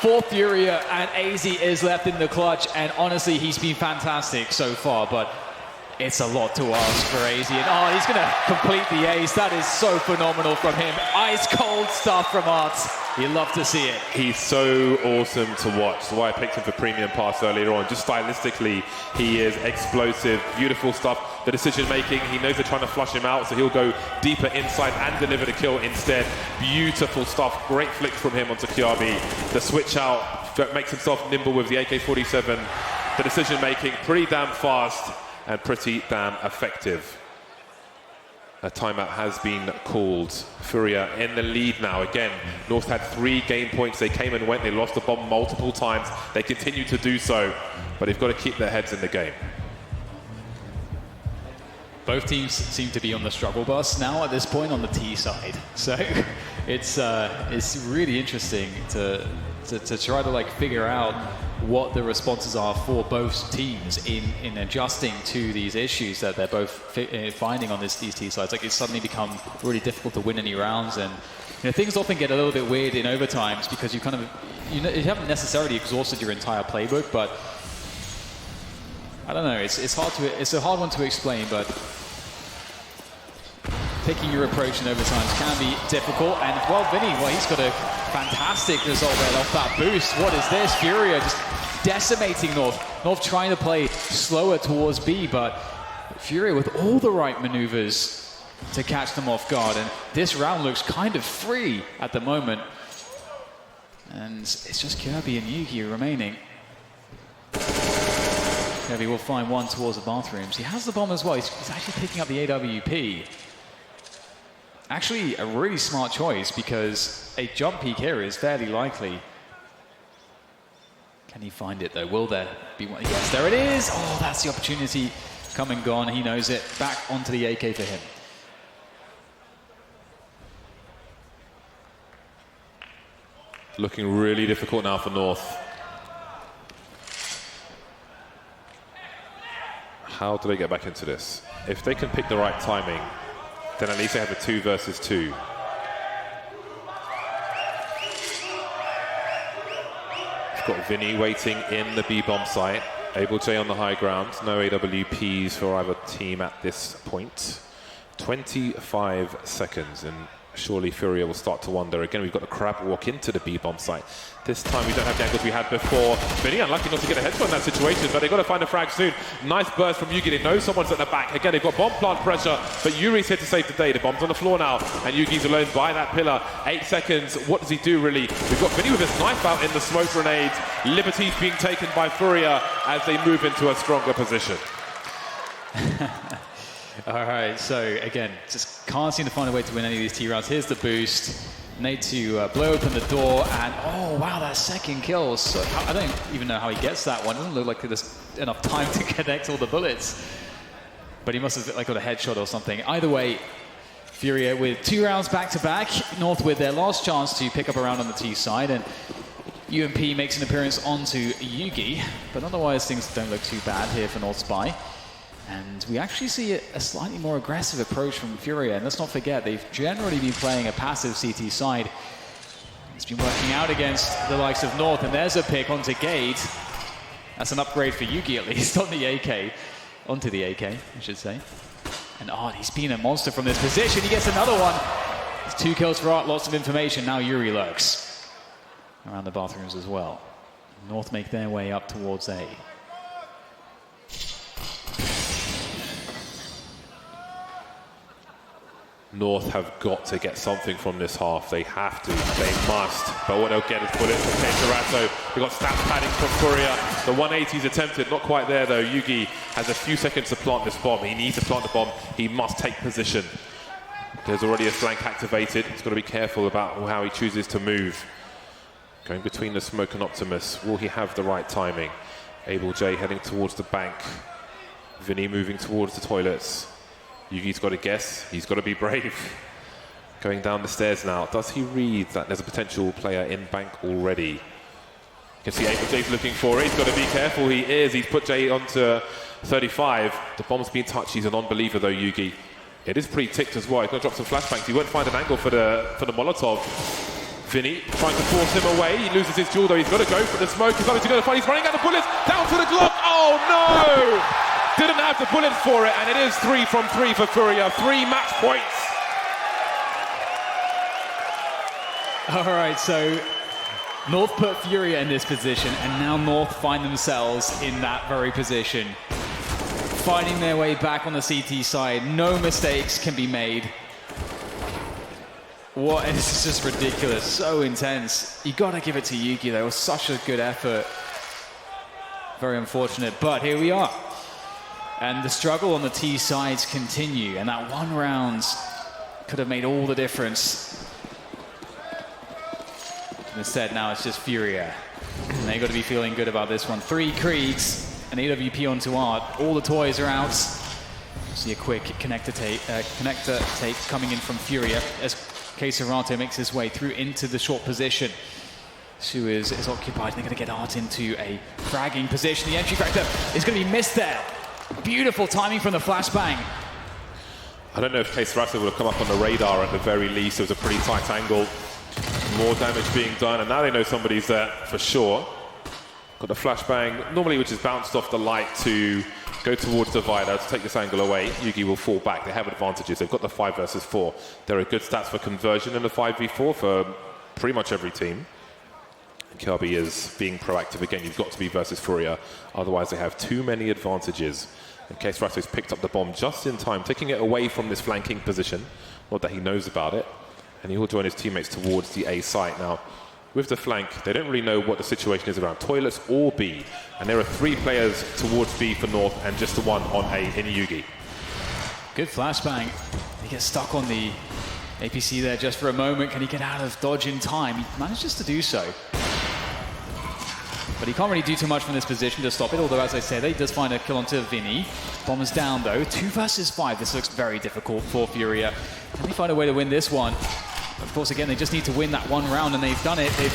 for FURIA, and AZ is left in the clutch. And honestly, he's been fantastic so far, but it's a lot to ask for AZ. And Art, he's going to complete the ace. That is so phenomenal from him. Ice cold stuff from Art. You love to see it. He's so awesome to watch. That's why I picked him for premium pass earlier on. Just stylistically, he is explosive, beautiful stuff. The decision making, he knows they're trying to flush him out, so he'll go deeper inside and deliver the kill instead. Beautiful stuff. Great flick from him onto Kiabi. The switch out makes himself nimble with the AK-47. The decision making, pretty damn fast and pretty damn effective. A timeout has been called. FURIA in the lead now. Again, North had 3 game points. They came and went. They lost the bomb multiple times. They continue to do so, but they've got to keep their heads in the game. Both teams seem to be on the struggle bus now at this point on the T side. So it's really interesting to try to like figure out what the responses are for both teams in adjusting to these issues that they're both finding on these T sides. Like it's suddenly become really difficult to win any rounds, and things often get a little bit weird in overtimes because you kind of you haven't necessarily exhausted your entire playbook, but I don't know. It's a hard one to explain, but picking your approach in overtimes can be difficult. And well, Vinny, he's got a fantastic result there off that boost. What is this? FURIA just decimating North. North trying to play slower towards B, but FURIA with all the right maneuvers to catch them off guard. And this round looks kind of free at the moment. And it's just Kirby and Yugi remaining. Kirby will find one towards the bathrooms. He has the bomb as well. He's actually picking up the AWP. Actually, a really smart choice because a jump peek here is fairly likely. Can he find it though? Will there be one? Yes, there it is. Oh, that's the opportunity come and gone. He knows it. Back onto the AK for him. Looking really difficult now for North. How do they get back into this? If they can pick the right timing, then at least they have a 2 versus 2. We've got Vinny waiting in the B-bomb site. Able J on the high ground. No AWPs for either team at this point. 25 seconds, and surely FURIA will start to wonder. Again, we've got the crab walk into the B-bomb site. This time we don't have the angles we had before. Vinny unlucky not to get a headshot in that situation, but they've got to find a frag soon. Nice burst from Yugi. They know someone's at the back. Again, they've got bomb plant pressure, but Yuri's here to save the day. The bomb's on the floor now, and Yugi's alone by that pillar. 8 seconds. What does he do, really? We've got Vinny with his knife out in the smoke grenades. Liberties being taken by FURIA as they move into a stronger position. All right, so again, just can't seem to find a way to win any of these T rounds. Here's the boost. Need to blow open the door, and oh wow, that second kill. So, I don't even know how he gets that one. It doesn't look like there's enough time to connect all the bullets. But he must have got a headshot or something. Either way, FURIA with 2 rounds back to back. North with their last chance to pick up a round on the T side, and UMP makes an appearance onto Yugi. But otherwise, things don't look too bad here for North Spy. And we actually see a slightly more aggressive approach from FURIA. And let's not forget, they've generally been playing a passive CT side. It's been working out against the likes of North. And there's a pick onto Gate. That's an upgrade for Yugi, at least, on the AK. Onto the AK, I should say. And Art, he's been a monster from this position. He gets another one. It's 2 kills for Art, lots of information. Now Yuri lurks around the bathrooms as well. North make their way up towards A. North have got to get something from this half. They have to. They must. But what they'll get is bullets from Keisarato. We've got stats padding from FURIA. The 180's attempted. Not quite there, though. Yugi has a few seconds to plant this bomb. He needs to plant the bomb. He must take position. There's already a flank activated. He's got to be careful about how he chooses to move. Going between the smoke and Optimus. Will he have the right timing? Abel J heading towards the bank. Vinny moving towards the toilets. Yugi's got to guess. He's got to be brave. Going down the stairs now. Does he read that there's a potential player in bank already? You can see Abel J's looking for it. He's got to be careful. He is. He's put Jay onto 35. The bomb's been touched. He's a non-believer though, Yugi. It is pretty ticked as well. He's going to drop some flashbangs. He won't find an angle for the Molotov. Vinny trying to force him away. He loses his duel though. He's got to go for the smoke. He's obviously going to find. He's running out of bullets. Down to the Glock. Oh no! Didn't have the bullets for it, and it is 3 from 3 for FURIA. 3 match points. All right, so North put FURIA in this position, and now North find themselves in that very position. Fighting their way back on the CT side. No mistakes can be made. What? And this is just ridiculous. So intense. You got to give it to Yuki, though. It was such a good effort. Very unfortunate, but here we are. And the struggle on the T sides continue, and that 1 round could have made all the difference. Instead, now it's just FURIA. And they've got to be feeling good about this one. 3 Kriegs, an AWP onto Art. All the toys are out. See a quick connector take coming in from FURIA as Keisarato makes his way through into the short position. Su is occupied. They're going to get Art into a fragging position. The entry factor is going to be missed there. Beautiful timing from the flashbang. I don't know if Keisarato would have come up on the radar at the very least. It was a pretty tight angle. More damage being done, and now they know somebody's there for sure. Got the flashbang, normally which is bounced off the light to go towards Divider to take this angle away. Yugi will fall back. They have advantages. They've got the 5 versus 4. There are good stats for conversion in the 5v4 for pretty much every team. Kirby is being proactive again. You've got to be versus FURIA, otherwise they have too many advantages. And Keisarato's picked up the bomb just in time, taking it away from this flanking position. Not that he knows about it. And he will join his teammates towards the A site. Now, with the flank, they don't really know what the situation is around toilets or B. And there are 3 players towards B for North and just the 1 on A in Yugi. Good flashbang. He gets stuck on the APC there just for a moment. Can he get out of dodge in time? He manages to do so. But he can't really do too much from this position to stop it, although, as I said, he does find a kill onto Vinny. Bomb is down, though. 2 versus 5. This looks very difficult for FURIA. Can they find a way to win this one? Of course, again, they just need to win that 1 round, and they've done it. They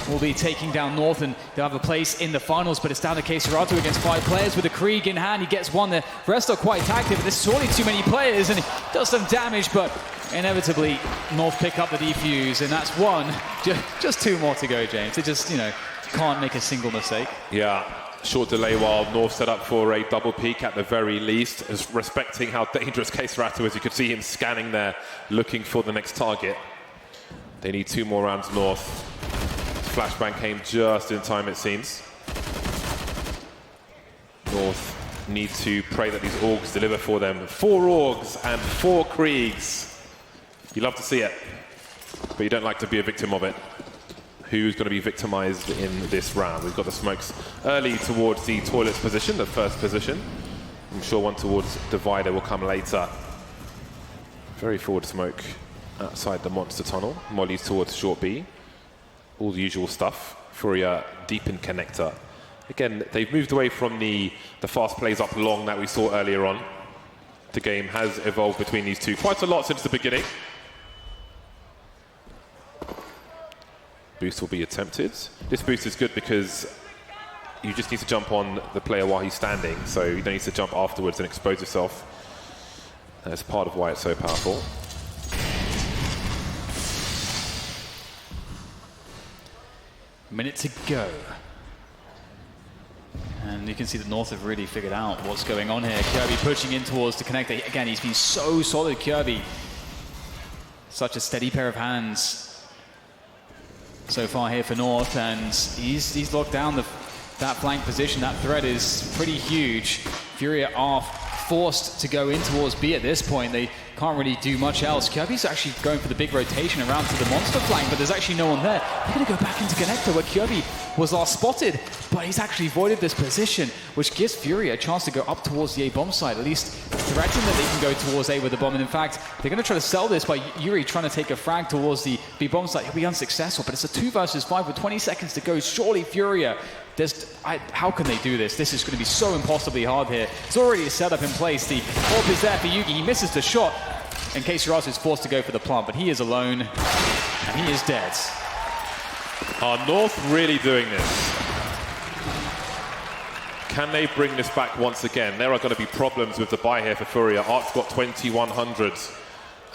will be taking down North, and they'll have a place in the finals, but it's down to Keisarato against 5 players with a Krieg in hand. He gets 1. The rest are quite active, but there's surely too many players, and he does some damage, but inevitably, North pick up the defuse, and that's 1. Just 2 more to go, James. They just, can't make a single mistake. Yeah, short delay while North set up for a double peak at the very least, as respecting how dangerous Keisarato is. You could see him scanning there, looking for the next target. They need 2 more rounds North. Flashbang came just in time, it seems. North need to pray that these Augs deliver for them. 4 Augs and 4 Kriegs. You love to see it, but you don't like to be a victim of it. Who's going to be victimized in this round? We've got the smokes early towards the toilets position, the first position. I'm sure one towards Divider will come later. Very forward smoke outside the monster tunnel. Molly's towards short B. All the usual stuff. FURIA deep in connector. Again, they've moved away from the fast plays up long that we saw earlier on. The game has evolved between these two quite a lot since the beginning. Boost will be attempted. This boost is good because you just need to jump on the player while he's standing, so you don't need to jump afterwards and expose yourself. That's part of why it's so powerful. A minute to go. And you can see that North have really figured out what's going on here. Kirby pushing in towards the connector. Again, he's been so solid, Kirby. Such a steady pair of hands so far here for North, and he's locked down that flank position. That threat is pretty huge. FURIA are forced to go in towards B at this point. They can't really do much else. Kirby's actually going for the big rotation around to the monster flank, but there's actually no one there. They're going to go back into connector where Kirby was last spotted, but he's actually voided this position, which gives FURIA a chance to go up towards the A bomb site, at least threaten that they can go towards A with the bomb. And in fact, they're going to try to sell this by Yuri trying to take a frag towards the B bomb site. He'll be unsuccessful, but it's a 2 versus 5 with 20 seconds to go. Surely FURIA, how can they do this? This is going to be so impossibly hard here. It's already a setup in place. The orb is there for Yugi. He misses the shot. In case Yurasu is forced to go for the plant, but he is alone, and he is dead. Are North really doing this? Can they bring this back once again? There are going to be problems with the buy here for FURIA. Art's got 2100s,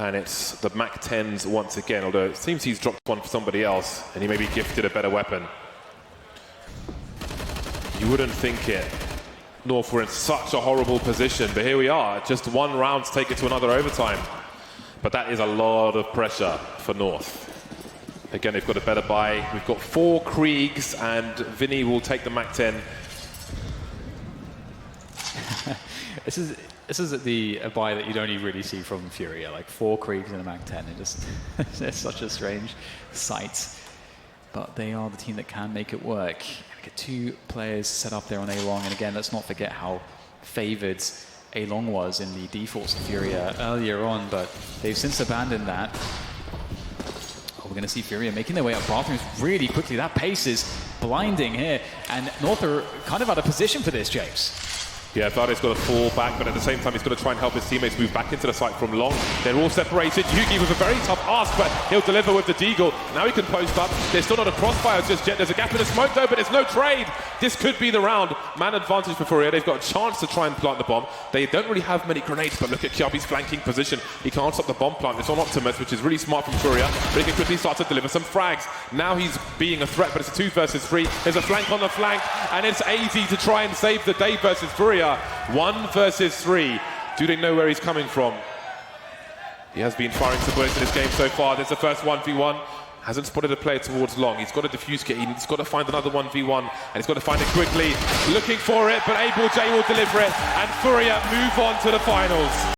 and it's the Mac 10s once again, although it seems he's dropped one for somebody else, and he may be gifted a better weapon. You wouldn't think it. North were in such a horrible position, but here we are, just one round to take it to another overtime. But that is a lot of pressure for North. Again, they've got a better buy. We've got 4 Kriegs, and Vinny will take the Mac 10. This is a buy that you'd only really see from FURIA, like 4 Kriegs and a Mac 10. It's such a strange sight. But they are the team that can make it work. We get 2 players set up there on A-Long, and again, let's not forget how favored A-Long was in the defaults of FURIA earlier on, but they've since abandoned that. We're going to see FURIA making their way up bathrooms really quickly. That pace is blinding here, and North are kind of out of position for this, James. Yeah, Vlade's got to fall back, but at the same time, he's got to try and help his teammates move back into the site from long. They're all separated. Yugi with a very tough ask, but he'll deliver with the deagle. Now he can post up. There's still not a crossfire just yet. There's a gap in the smoke, though, but there's no trade. This could be the round. Man advantage for FURIA. They've got a chance to try and plant the bomb. They don't really have many grenades, but look at Kirby's flanking position. He can't stop the bomb plant. It's on Optimus, which is really smart from FURIA, but he can quickly start to deliver some frags. Now he's being a threat, but it's a 2 versus 3. There's a flank on the flank, and it's AZ to try and save the day versus FURIA. 1 versus 3. Do they know where he's coming from? He has been firing some bullets in this game so far. There's the first 1v1. Hasn't spotted a player towards long. He's got a defuse kit. He's got to find another 1v1, and he's got to find it quickly. Looking for it, but Able J will deliver it, and FURIA move on to the finals.